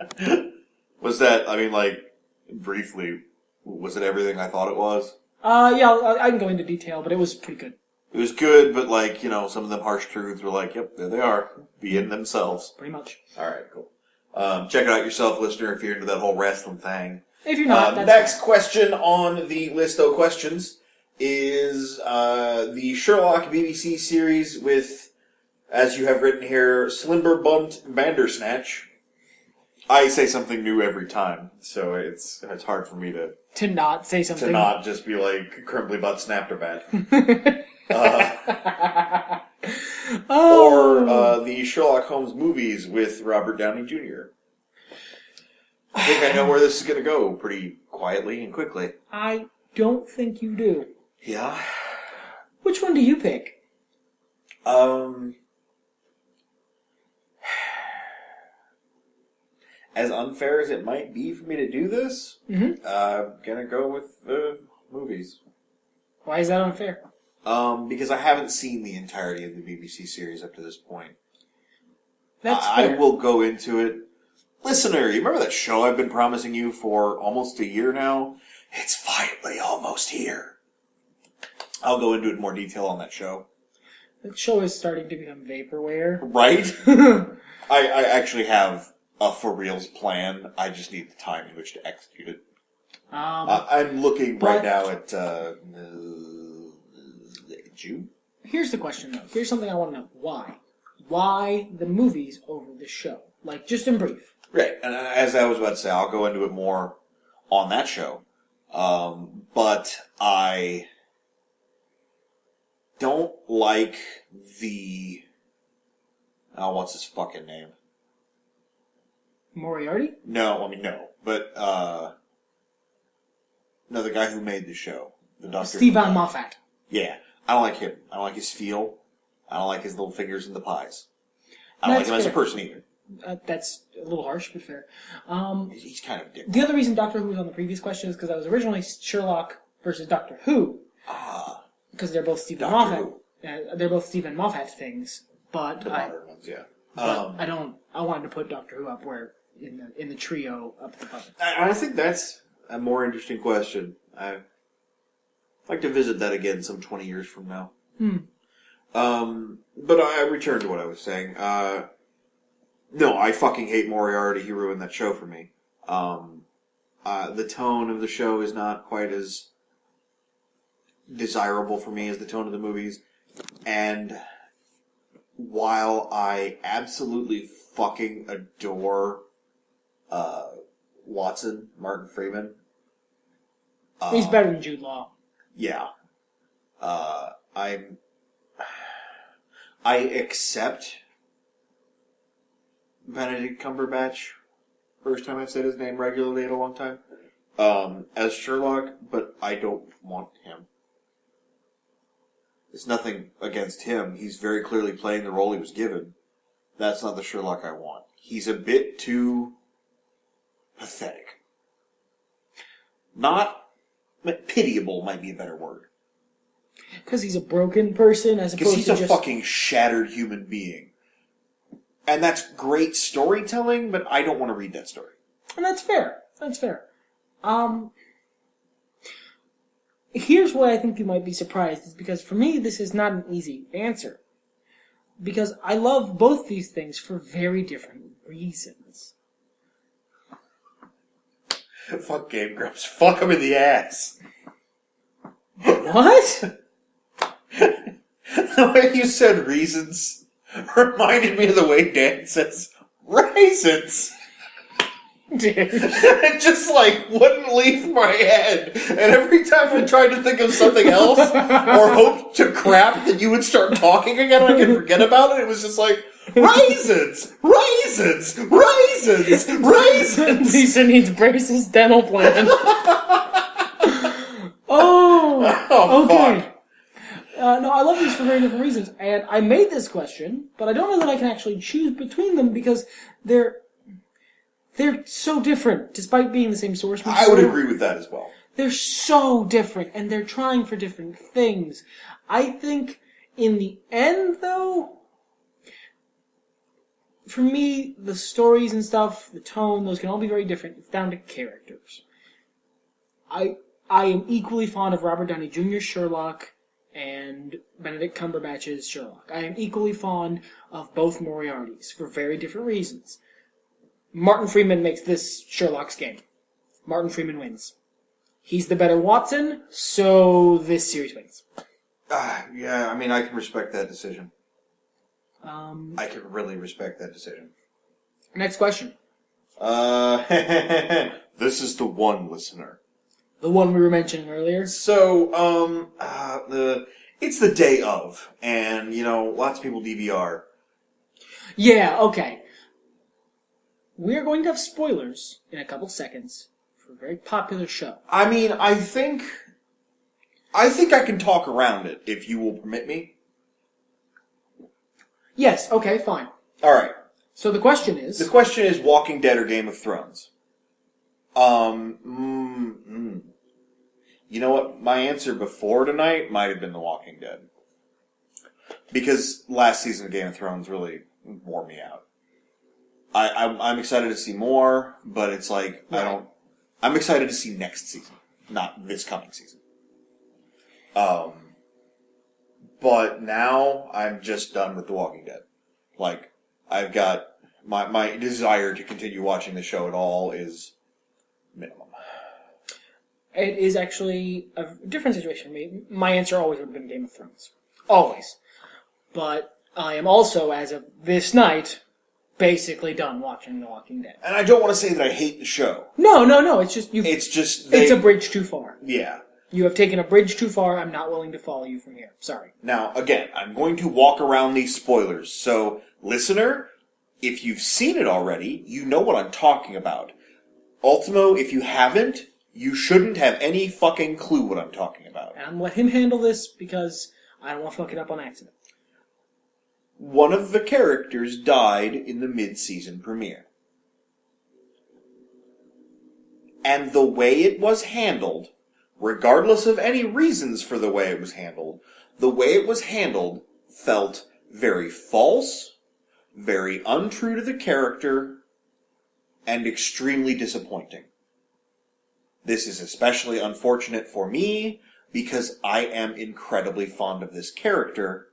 Was that, I mean, like, briefly, was it everything I thought it was?
Yeah, I can go into detail, but it was pretty good.
It was good, but, like, you know, some of them harsh truths were like, yep, there they are, being themselves.
Pretty much.
Alright, cool. Check it out yourself, listener, if you're into that whole wrestling thing.
If you're not, that's
next question on the list of questions is the Sherlock BBC series with, as you have written here, Slimber Bandersnatch. I say something new every time, so it's hard for me to
not say something.
To not just be like, crumbly butt snapped her bat. Or the Sherlock Holmes movies with Robert Downey Jr. I think I know where this is going to go pretty quietly and quickly.
I don't think you do.
Yeah?
Which one do you pick?
As unfair as it might be for me to do this, I'm gonna go with the movies.
Why is that unfair?
Because I haven't seen the entirety of the BBC series up to this point.
That's fair.
I will go into it. Listener, you remember that show I've been promising you for almost a year now? It's finally almost here. I'll go into it in more detail on that show.
That show is starting to become vaporware.
Right? I actually have a for reals plan. I just need the time in which to execute it. I'm looking right now at June.
Here's the question, though. Here's something I want to know. Why? Why the movies over the show? Like, just in brief.
Right, and as I was about to say, I'll go into it more on that show. But I don't like the... Oh, what's his fucking name?
Moriarty?
No, I mean, no. But, no, the guy who made the show. The Doctor.
Stephen Moffat.
Yeah. I don't like him. I don't like his feel. I don't like his little fingers in the pies. I don't like him as a person either.
That's a little harsh, but fair.
He's kind of a dick.
The other reason Doctor Who was on the previous question is because I was originally Sherlock versus Doctor Who. Because they're both Stephen Moffat. They're both Stephen Moffat things, but
the modern ones, yeah.
But I wanted to put Doctor Who up where in the trio up at the bottom.
I think that's a more interesting question. I'd like to visit that again some 20 years from now. But I return to what I was saying. No, I fucking hate Moriarty. He ruined that show for me. The tone of the show is not quite as desirable for me as the tone of the movies. And while I absolutely fucking adore Watson, Martin Freeman.
He's better than Jude Law.
Yeah. I accept Benedict Cumberbatch, first time I've said his name regularly in a long time, as Sherlock, but I don't want him. It's nothing against him. He's very clearly playing the role he was given. That's not the Sherlock I want. He's a bit too pathetic. Not pitiable might be a better word.
Because he's a broken person as opposed to
Because he's a fucking shattered human being. And that's great storytelling, but I don't want to read that story.
And that's fair. That's fair. Here's why I think you might be surprised, is because for me this is not an easy answer. Because I love both these things for very different reasons.
Fuck Game Grumps. Fuck him in the ass.
What?
The way you said reasons reminded me of the way Dan says raisins.
Dude.
It just wouldn't leave my head. And every time I tried to think of something else or hoped to crap that you would start talking again and I could forget about it, it was just raisins! Raisins! Raisins! Raisins!
Lisa needs braces dental plan.
Oh,
okay.
fuck.
No, I love these for very different reasons. And I made this question, but I don't know that I can actually choose between them because they're so different, despite being the same source material.
I would agree with that as well.
They're so different, and they're trying for different things. I think, in the end, though, for me, the stories and stuff, the tone, those can all be very different. It's down to characters. I am equally fond of Robert Downey Jr.'s Sherlock and Benedict Cumberbatch's Sherlock. I am equally fond of both Moriartys for very different reasons. Martin Freeman makes this Sherlock's game. Martin Freeman wins. He's the better Watson, so this series wins.
Yeah, I mean, I can respect that decision.
I
can really respect that decision.
Next question.
This is the one, listener.
The one we were mentioning earlier.
So, it's the day of, and, lots of people DVR.
Yeah, okay. We're going to have spoilers in a couple seconds for a very popular show.
I mean, I think I can talk around it, if you will permit me.
Yes, okay, fine.
Alright.
So the question is...
The question is Walking Dead or Game of Thrones? You know what? My answer before tonight might have been The Walking Dead. Because last season of Game of Thrones really wore me out. I'm excited to see more, but it's right. I'm excited to see next season, not this coming season. But now I'm just done with The Walking Dead. I've got my desire to continue watching the show at all is minimum.
It is actually a different situation for me. My answer always would have been Game of Thrones. Always. But I am also, as of this night, basically done watching The Walking Dead.
And I don't want to say that I hate the show.
No. It's just... it's a bridge too far.
Yeah.
You have taken a bridge too far. I'm not willing to follow you from here. Sorry.
Now, again, I'm going to walk around these spoilers. So, listener, if you've seen it already, you know what I'm talking about. Ultimo, if you haven't, you shouldn't have any fucking clue what I'm talking about.
And I'm going to let him handle this because I don't want to fuck it up on accident.
One of the characters died in the mid-season premiere. And the way it was handled, regardless of any reasons for the way it was handled, the way it was handled felt very false, very untrue to the character, and extremely disappointing. This is especially unfortunate for me because I am incredibly fond of this character.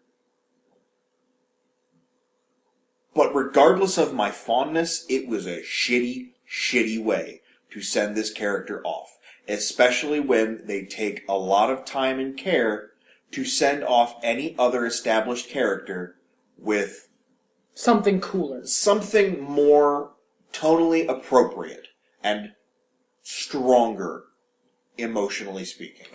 But regardless of my fondness, it was a shitty shitty way to send this character off. Especially when they take a lot of time and care to send off any other established character with
something cooler.
Something more tonally appropriate and stronger, emotionally speaking.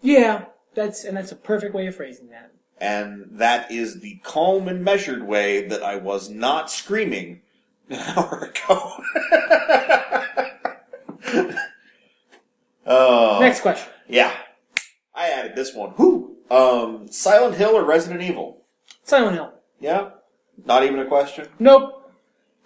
Yeah, that's a perfect way of phrasing that.
And that is the calm and measured way that I was not screaming an hour ago.
Next question.
Yeah. I added this one. Who? Silent Hill or Resident Evil?
Silent Hill.
Yeah? Not even a question?
Nope.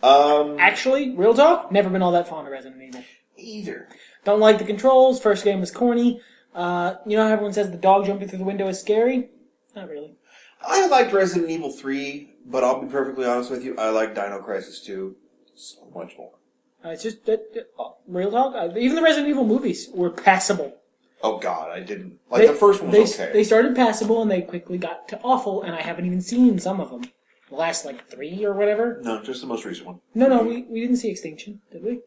Actually, real talk, never been all that fond of Resident Evil.
Either.
Don't like the controls. First game was corny. You know how everyone says the dog jumping through the window is scary? Not really.
I liked Resident Evil 3, but I'll be perfectly honest with you, I like Dino Crisis 2 so much more.
It's just, real talk, even the Resident Evil movies were passable.
Oh god, I didn't. The first one was okay.
They started passable and they quickly got to awful, and I haven't even seen some of them. The last, 3 or whatever?
No, just the most recent one.
No, we didn't see Extinction, did we?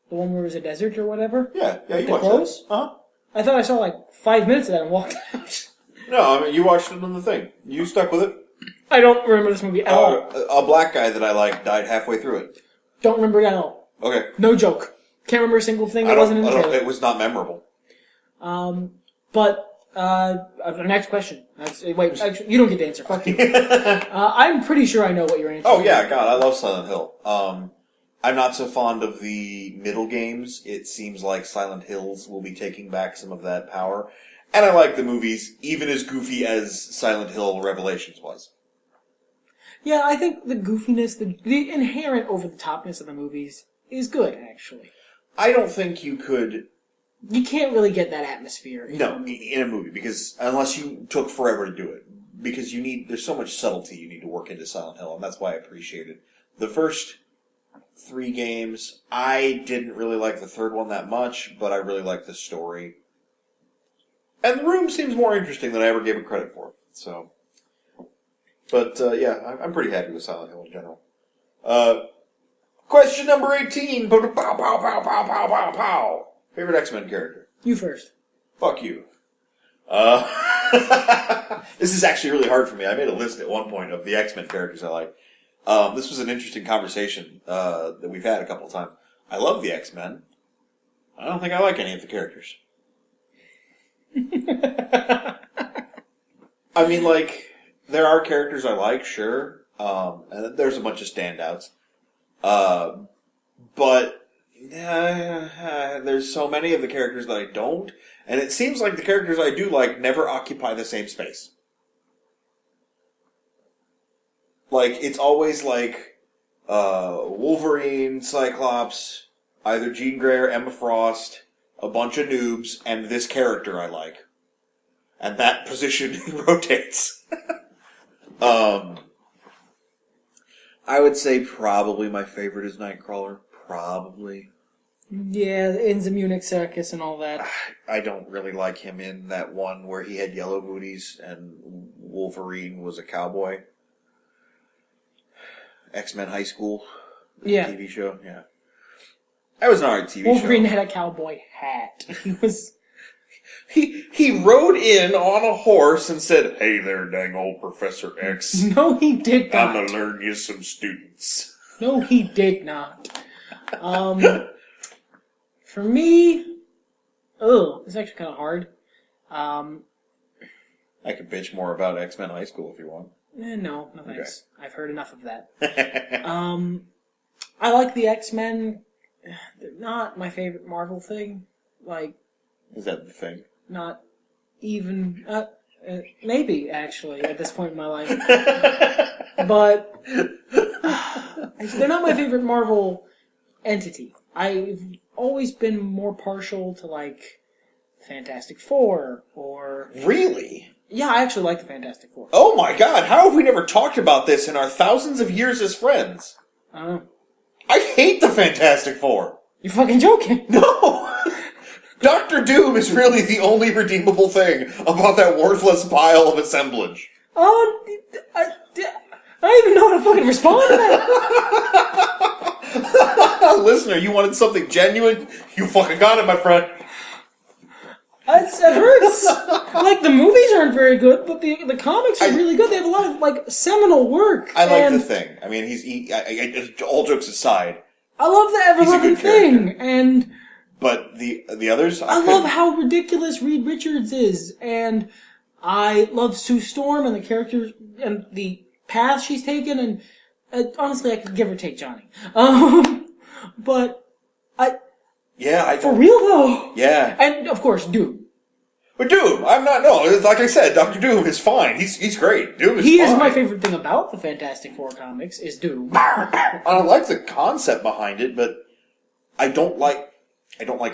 The one where it was a desert or whatever?
Yeah, you watched
that.
Uh-huh.
I thought I saw 5 minutes of that and walked out.
No, I mean, you watched it on the thing. You stuck with it.
I don't remember this movie at all.
A black guy that I liked died halfway through it.
Don't remember it at all.
Okay.
No joke. Can't remember a single thing that wasn't in the trailer.
It was not memorable.
Next question. Wait, actually, you don't get to answer. Fuck you. I'm pretty sure I know what your answer is.
Oh, yeah, God, I love Silent Hill. I'm not so fond of the middle games. It seems like Silent Hills will be taking back some of that power. And I like the movies, even as goofy as Silent Hill Revelations was.
Yeah, I think the goofiness, the inherent over-the-topness of the movies is good, actually.
I don't think you could...
You can't really get that atmosphere
in a movie, because unless you took forever to do it. Because there's so much subtlety you need to work into Silent Hill, and that's why I appreciate it. The first 3 games, I didn't really like the third one that much, but I really liked the story. And the room seems more interesting than I ever gave it credit for. So, but yeah, I'm pretty happy with Silent Hill in general. Question number 18. Pow, pow, pow, pow, pow, pow, pow. Favorite X-Men character?
You first.
Fuck you. This is actually really hard for me. I made a list at one point of the X-Men characters I like. This was an interesting conversation that we've had a couple of times. I love the X-Men. I don't think I like any of the characters. I mean, there are characters I like, sure. And there's a bunch of standouts. But there's so many of the characters that I don't. And it seems like the characters I do like never occupy the same space. It's always Wolverine, Cyclops, either Jean Grey or Emma Frost, a bunch of noobs, and this character I like. And that position rotates. I would say probably my favorite is Nightcrawler. Probably.
Yeah, in the Munich circus and all that.
I don't really like him in that one where he had yellow booties and Wolverine was a cowboy. X-Men High School.
Yeah.
TV show, yeah. That was an alright TV show.
Wolverine had a cowboy hat. He was...
He rode in on a horse and said, "Hey there, dang old Professor X.
No, he did not.
I'm gonna learn you some students."
No, he did not. For me... it's actually kind of hard.
I could bitch more about X-Men High School if you want.
No thanks. Okay. I've heard enough of that. I like the X-Men. They're not my favorite Marvel thing.
Is that the thing?
Not even... maybe, actually, at this point in my life. But... they're not my favorite Marvel entity. I've always been more partial to, Fantastic Four, or...
Really?
Yeah, I actually like the Fantastic Four.
Oh my god, how have we never talked about this in our thousands of years as friends? I hate the Fantastic Four.
You're fucking joking.
No! Doctor Doom is really the only redeemable thing about that worthless pile of assemblage.
I don't even know how to fucking respond to that.
Listener, you wanted something genuine? You fucking got it, my friend.
It hurts. Like, the movies aren't very good, but the comics are really good. They have a lot of, like, seminal work.
I like The Thing. I mean, all jokes aside.
I love the ever-loving Thing, and...
But the others?
I love how ridiculous Reed Richards is, and I love Sue Storm and the characters, and the path she's taken, and honestly, I could give or take Johnny. But for real though.
Yeah.
And of course, Doom.
But Doom, like I said, Dr. Doom is fine. He's great. Doom is fine.
He is my favorite thing about the Fantastic Four comics, is Doom.
I like the concept behind it, but I don't like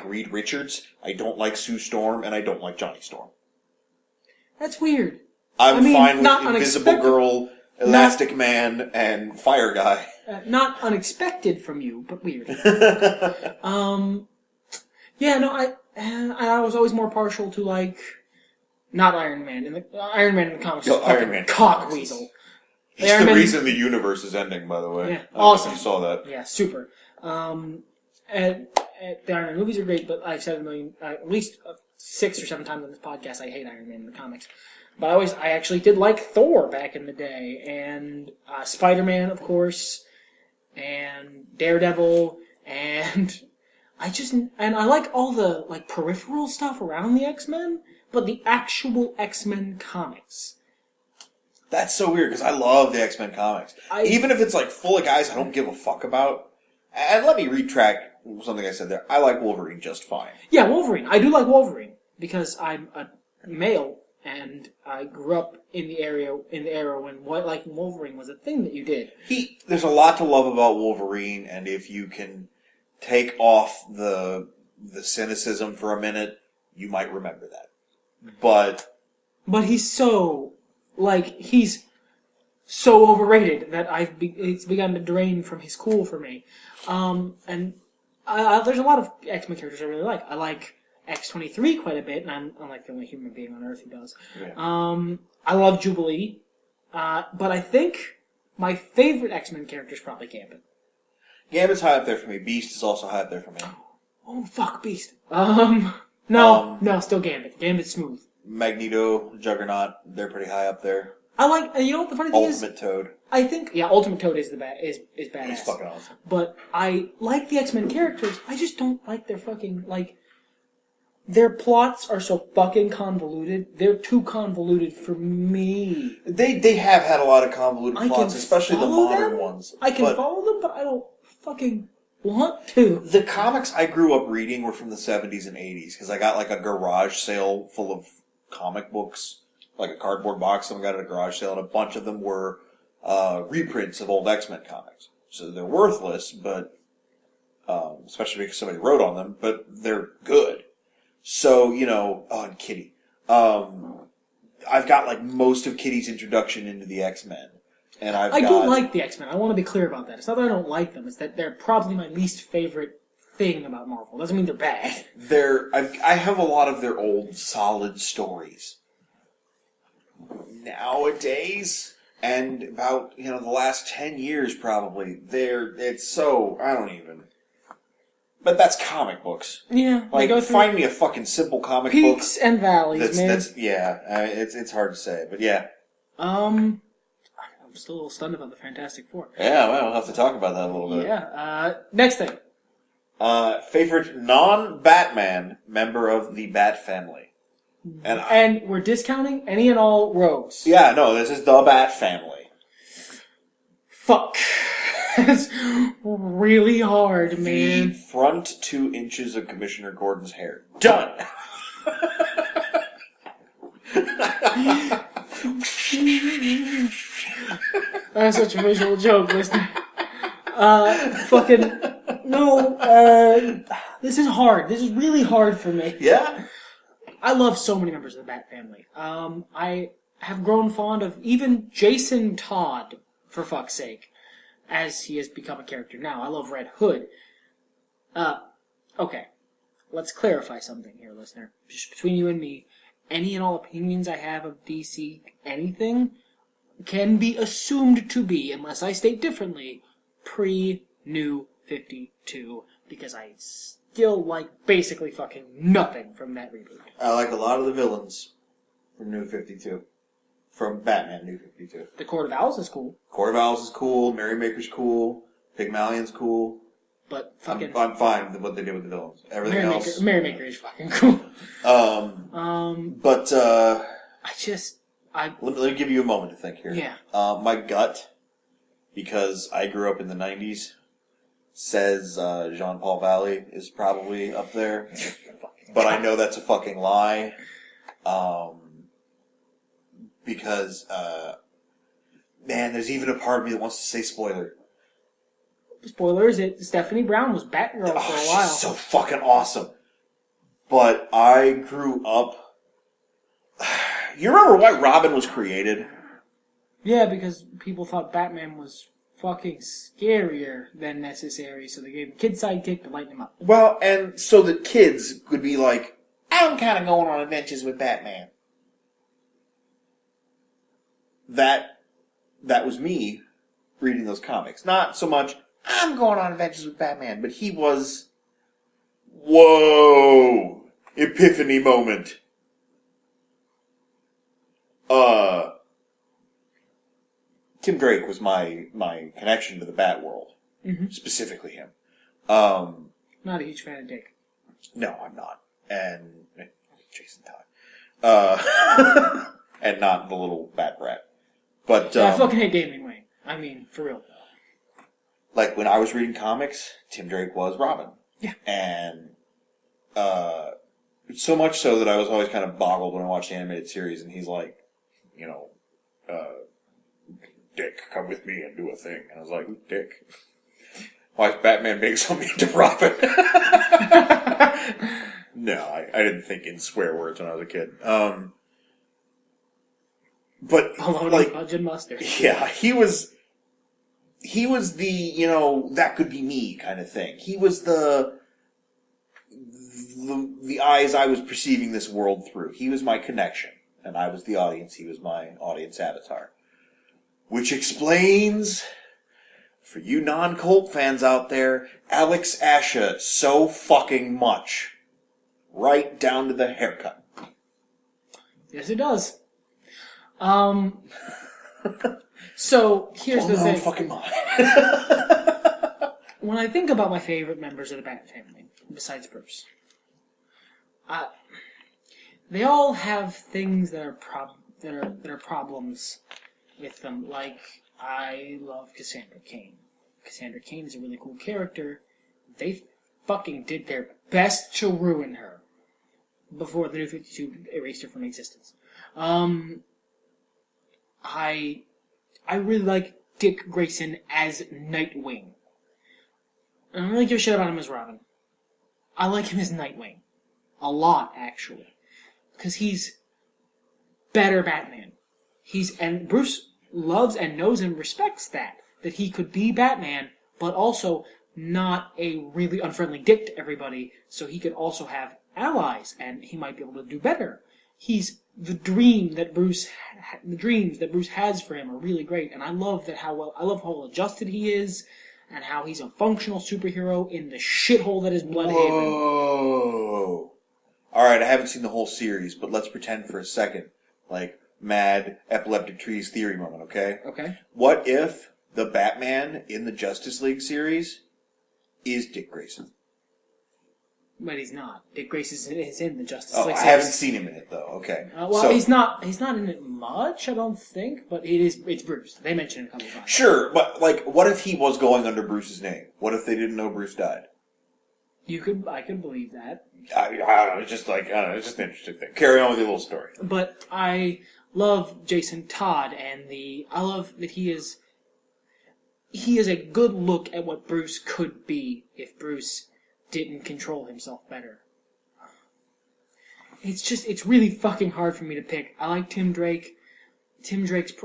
Reed Richards, I don't like Sue Storm, and I don't like Johnny Storm.
That's weird.
I'm fine with Invisible Girl, Elastic Man, and Fire Guy.
Not unexpected from you, but weird. I was always more partial to, like, not Iron Man. Iron Man in the comics is
Iron Man
cock weasel.
He's the reason the universe is ending, by the way.
Yeah, awesome.
You saw that.
Yeah, super. And the Iron Man movies are great, but I've said at least 6 or 7 times on this podcast, I hate Iron Man in the comics. But I actually did like Thor back in the day, and Spider-Man, of course, and Daredevil, and I like all the, like, peripheral stuff around the X-Men, but the actual X-Men comics.
That's so weird, because I love the X-Men comics. Even if it's, like, full of guys I don't give a fuck about. And let me retract something I said there. I like Wolverine just fine.
Yeah, Wolverine. I do like Wolverine, because I'm a male, and I grew up in the era when liking Wolverine was a thing that you did.
There's a lot to love about Wolverine, and if you can take off the cynicism for a minute, you might remember that. But he's so overrated that it's begun to drain from his cool for me. And there's a lot of X-Men characters I really like. I like X-23 quite a bit, and I'm like the only human being on Earth who does. Yeah. I love Jubilee, but I think my favorite X-Men character is probably Gambit. Gambit's high up there for me. Beast is also high up there for me.
Oh, fuck Beast. No, still Gambit. Gambit's smooth.
Magneto, Juggernaut, they're pretty high up there.
I like, you know what the funny thing is?
Ultimate Toad.
I think, Ultimate Toad is badass.
He's fucking awesome.
But I like the X-Men characters, I just don't like their fucking, their plots are so fucking convoluted. They're too convoluted for me.
They have had a lot of convoluted plots, especially the modern ones.
I can follow them, but I don't fucking want to.
The comics I grew up reading were from the 70s and 80s, because I got like a garage sale full of comic books, like a cardboard box of them got at a garage sale, and a bunch of them were reprints of old X-Men comics. So they're worthless, but especially because somebody wrote on them, but they're good. So, and Kitty. I've got like most of Kitty's introduction into the X-Men. And I
do like the X-Men. I want to be clear about that. It's not that I don't like them. It's that they're probably my least favorite thing about Marvel. Doesn't mean they're bad.
I have a lot of their old solid stories. Nowadays, and about, the last 10 years probably, but that's comic books.
Yeah.
Find me a fucking simple comic
book.
Peaks
and valleys, man.
It's hard to say, but yeah.
I'm still a little stunned about the Fantastic Four.
Yeah, well, we'll have to talk about that a little bit.
Yeah. Next thing.
Favorite non-Batman member of the Bat family.
And we're discounting any and all rogues.
Yeah, no, this is the Bat family.
Fuck. It's really hard, man.
The front 2 inches of Commissioner Gordon's hair. Done!
That's such a visual joke, listener. This is hard. This is really hard for me.
Yeah?
I love so many members of the Bat family. I have grown fond of even Jason Todd, for fuck's sake, as he has become a character now. I love Red Hood. Okay. Let's clarify something here, listener. Just between you and me, any and all opinions I have of DC anything, can be assumed to be, unless I state differently, pre-New 52, because I still like basically fucking nothing from that reboot.
I like a lot of the villains from New 52. From Batman New 52.
The Court of Owls is cool.
Court of Owls is cool, Merrymaker's cool, Pygmalion's cool.
But fucking...
I'm fine with what they did with the villains. Everything else...
Merrymaker is fucking cool.
But,
Let
me give you a moment to think here.
Yeah.
My gut, because I grew up in the 90s, says Jean-Paul Valley is probably up there. But I know that's a fucking lie. Because, man, there's even a part of me that wants to say spoiler.
Spoilers, Stephanie Brown was Batgirl for a while.
She's so fucking awesome. But I grew up... You remember why Robin was created?
Yeah, because people thought Batman was fucking scarier than necessary, so they gave him a kid sidekick to lighten him up.
Well, and so that kids could be like, I'm kind of going on adventures with Batman. That was me reading those comics. Not so much, I'm going on adventures with Batman, but he was, whoa, epiphany moment. Tim Drake was my connection to the Bat world.
Mm-hmm.
Specifically him.
Not a huge fan of Dick.
No, I'm not. And Jason Todd. And not the little Bat Brat. But,
I fucking hate Damian Wayne. I mean, for real.
Like, when I was reading comics, Tim Drake was Robin.
Yeah.
And, so much so that I was always kind of boggled when I watched the animated series, and he's like, you know, Dick, come with me and do a thing. And I was like, who's Dick? Why is Batman being so mean to Robin? No, I didn't think in swear words when I was a kid. But like,
fudge and mustard.
Yeah, he was the, you know, that could be me kind of thing. He was the eyes I was perceiving this world through. He was my connection, and I was the audience. He was my audience avatar. Which explains, for you non-Colt fans out there, Alex Asha so fucking much. Right down to the haircut.
Yes, it does. So, here's the thing.
Fucking mind.
When I think about my favorite members of the Bat family, besides Bruce, they all have things that are problems with them. Like, I love Cassandra Cain. Cassandra Cain is a really cool character. They fucking did their best to ruin her before the New 52 erased her from existence. I really like Dick Grayson as Nightwing. I don't really give a shit about him as Robin. I like him as Nightwing. A lot, actually. Because he's better Batman. And Bruce loves and knows and respects that he could be Batman, but also not a really unfriendly dick to everybody, so he could also have allies, and he might be able to do better. He's the dreams that Bruce has for him are really great, and I love how well adjusted he is, and how he's a functional superhero in the shithole that is Bloodhaven.
Whoa! Alright, I haven't seen the whole series, but let's pretend for a second, like, mad epileptic trees theory moment, okay?
Okay.
What if the Batman in the Justice League series is Dick Grayson?
But he's not. Dick Grayson is in the Justice
League
series.
I haven't seen him in it, though. Okay.
He's not in it much, I don't think, but it's Bruce. They mention it a couple times.
Sure, but, like, what if he was going under Bruce's name? What if they didn't know Bruce died?
I could believe that.
I don't know, it's just an interesting thing. Carry on with your little story.
But I love Jason Todd, and I love that he is a good look at what Bruce could be if Bruce didn't control himself better. It's really fucking hard for me to pick. I like Tim Drake.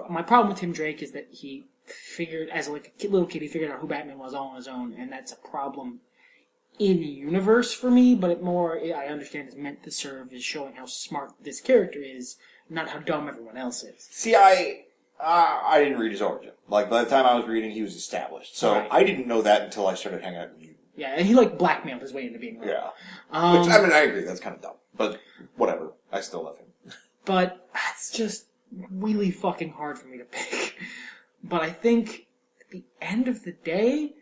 My problem with Tim Drake is that he figured, as a little kid, he figured out who Batman was all on his own, and that's a problem in universe for me, but I understand is meant to serve as showing how smart this character is, not how dumb everyone else is.
See, I I didn't read his origin. Like, by the time I was reading, he was established. So
Right.
I didn't know that until I started hanging out with you.
Yeah, and he, like, blackmailed his way into being wrong.
Yeah. Which, I mean, I agree, that's kind of dumb. But whatever. I still love him.
But it's just really fucking hard for me to pick. But I think, at the end of the day,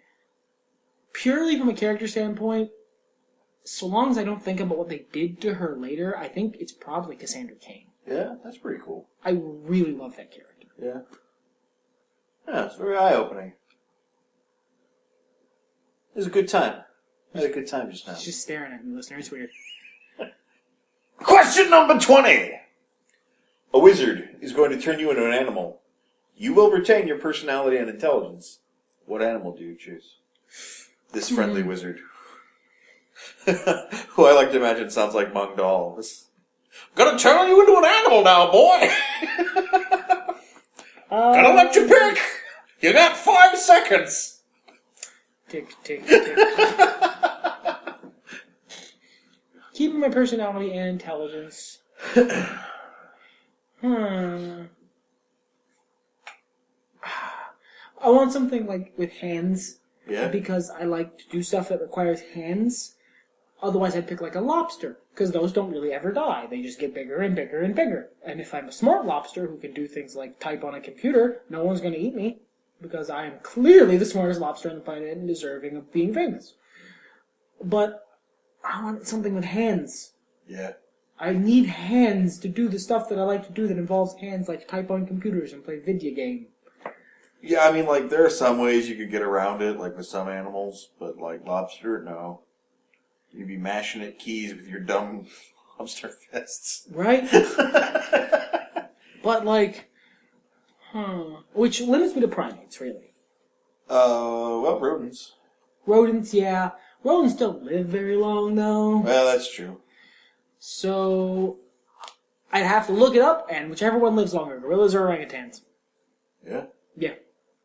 purely from a character standpoint, so long as I don't think about what they did to her later, I think it's probably Cassandra Cain.
Yeah, that's pretty cool.
I really love that character.
Yeah. Yeah, it's very eye-opening. It was a good time. I had a good time just now.
She's just staring at me, listener. It's weird.
Question number 20. A wizard is going to turn you into an animal. You will retain your personality and intelligence. What animal do you choose? This friendly wizard. Who I like to imagine sounds like Mung Dahl. I'm gonna turn you into an animal now, boy! Gonna let you pick! You got 5 seconds!
Tick, tick, tick. Keeping my personality and intelligence. I want something like with hands.
Yeah?
Because I like to do stuff that requires hands. Otherwise, I'd pick like a lobster. Because those don't really ever die. They just get bigger and bigger and bigger. And if I'm a smart lobster who can do things like type on a computer, no one's going to eat me. Because I am clearly the smartest lobster on the planet and deserving of being famous. But I want something with hands.
Yeah.
I need hands to do the stuff that I like to do that involves hands, like type on computers and play video game.
Yeah, I mean, like, there are some ways you could get around it, like with some animals, but, like, lobster, no. You'd be mashing at keys with your dumb lobster fists.
Right? But, like, which limits me to primates, really.
Well, rodents.
Rodents, yeah. Rodents don't live very long, though.
Well, that's true.
So, I'd have to look it up, and whichever one lives longer, gorillas or orangutans.
Yeah?
Yeah.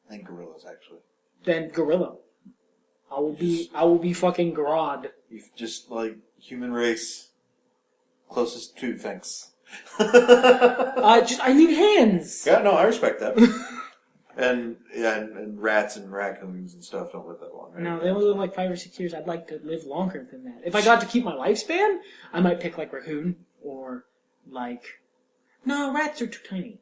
I think gorillas, actually.
Then gorilla. I will be fucking Grodd.
You've just, like, human race. Closest to, thanks.
I need hands.
Yeah, no, I respect that. and rats and raccoons and stuff don't live that long. Right?
No, they only live like 5 or 6 years. I'd like to live longer than that. If I got to keep my lifespan, I might pick like raccoon or like. No, rats are too tiny.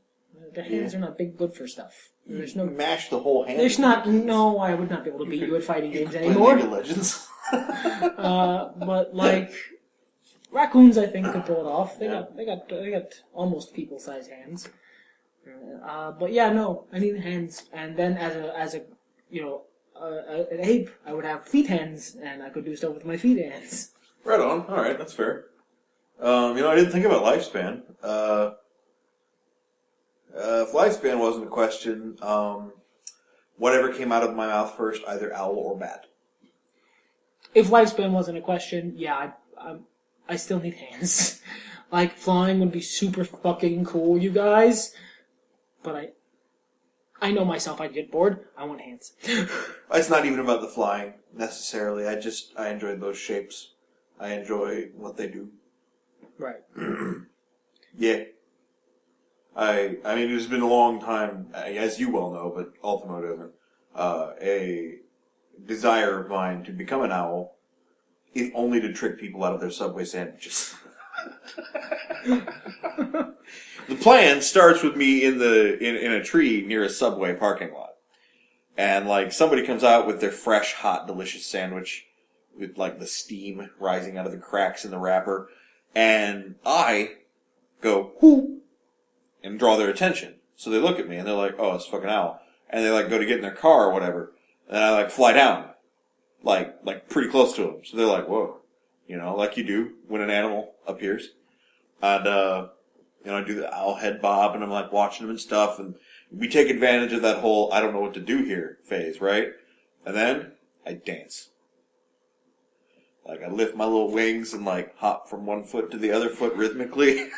The hands are not big good for stuff. There's no.
You mash the whole hand.
There's not. No, I would not be able to beat you at fighting games
play
anymore.
League of Legends.
But like raccoons, I think could pull it off. They got almost people-sized hands. But yeah, no, I need hands. And then as a an ape, I would have feet hands, and I could do stuff with my feet hands.
Right on. All right, that's fair. I didn't think about lifespan. If lifespan wasn't a question, whatever came out of my mouth first, either owl or bat.
If lifespan wasn't a question, yeah, I still need hands. Like, flying would be super fucking cool, you guys. But I know myself, I'd get bored. I want hands.
It's not even about the flying, necessarily. I enjoy those shapes. I enjoy what they do.
Right.
Yeah. I mean, it's been a long time, as you well know, but Ultimo doesn't, a desire of mine to become an owl, if only to trick people out of their Subway sandwiches. The plan starts with me in a tree near a Subway parking lot. And, like, somebody comes out with their fresh, hot, delicious sandwich with, like, the steam rising out of the cracks in the wrapper. And I go, whoo, and draw their attention. So they look at me and they're like, oh, it's a fucking owl. And they, like, go to get in their car or whatever. And I, like, fly down. Like pretty close to them. So they're like, whoa. Like you do when an animal appears. And, I do the owl head bob and I'm, like, watching them and stuff. And we take advantage of that whole I don't know what to do here phase, right? And then I dance. Like, I lift my little wings and, like, hop from one foot to the other foot rhythmically.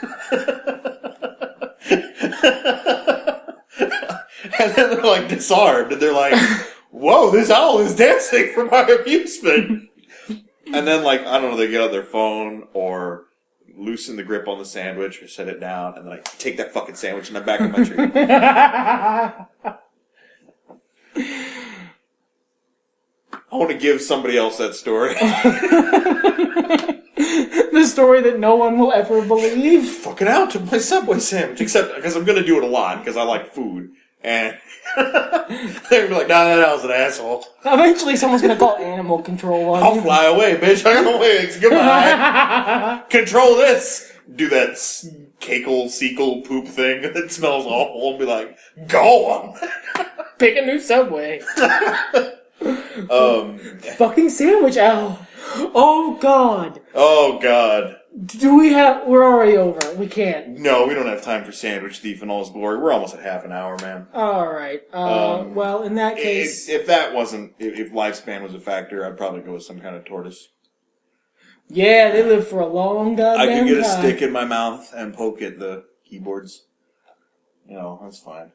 And then they're, like, disarmed. And they're like, whoa, this owl is dancing for my amusement. And then, like, I don't know, they get out their phone or loosen the grip on the sandwich or set it down, and then I take that fucking sandwich in the back of my tree. I want to give somebody else that story.
The story that no one will ever believe.
Fucking out to my Subway sandwich. Except because I'm going to do it a lot because I like food. And they're going to be like, nah, that was an asshole.
Eventually someone's going to call animal control on you.
I'll fly away, bitch. I got wings. Goodbye. Control this. Do that cackle poop thing that smells awful and be like, go on.
Pick a new Subway. Fucking sandwich owl. Oh God.
Oh God.
We're already over. We can't.
No, we don't have time for Sandwich Thief in all his glory. We're almost at half an hour, man.
Alright. Well, in that case...
If lifespan was a factor, I'd probably go with some kind of tortoise.
Yeah, they live for a long goddamn time.
I could get a stick in my mouth and poke at the keyboards. That's fine.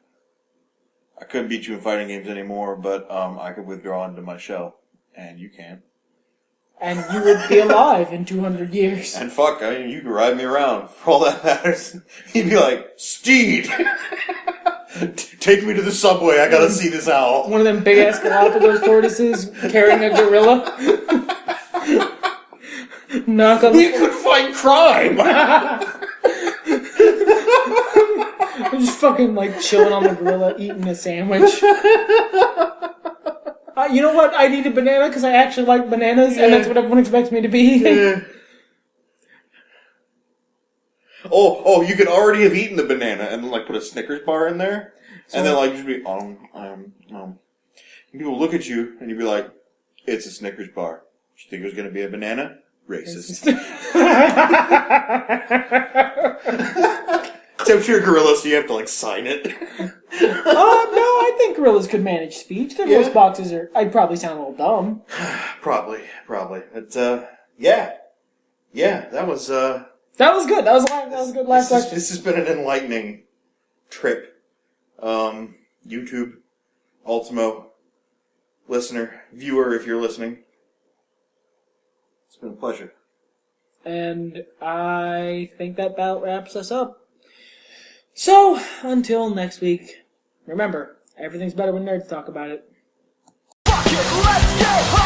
I couldn't beat you in fighting games anymore, but I could withdraw into my shell. And you can't.
And you would be alive in 200 years.
And you could ride me around. For all that matters. You'd be like, Steed! Take me to the subway, I gotta see this owl.
One of them big-ass Galapagos tortoises carrying a gorilla.
We could fight crime!
I'm just fucking, chilling on the gorilla, eating a sandwich. You know what? I need a banana because I actually like bananas, and that's what everyone expects me to be.
Yeah. Oh, you could already have eaten the banana and then put a Snickers bar in there, and then just be And people look at you and you'd be like, "It's a Snickers bar." You think it was going to be a banana? Racist. Except you're a gorilla, so you have to sign it.
No, I think gorillas could manage speech. Their voice boxes I'd probably sound a little dumb.
Probably. But, yeah, that was,
That was good. That was a good last question.
This has been an enlightening trip. YouTube, Ultimo, listener, viewer, if you're listening. It's been a pleasure.
And I think that about wraps us up. So, until next week, remember, everything's better when nerds talk about it.
Fuck it, let's get high!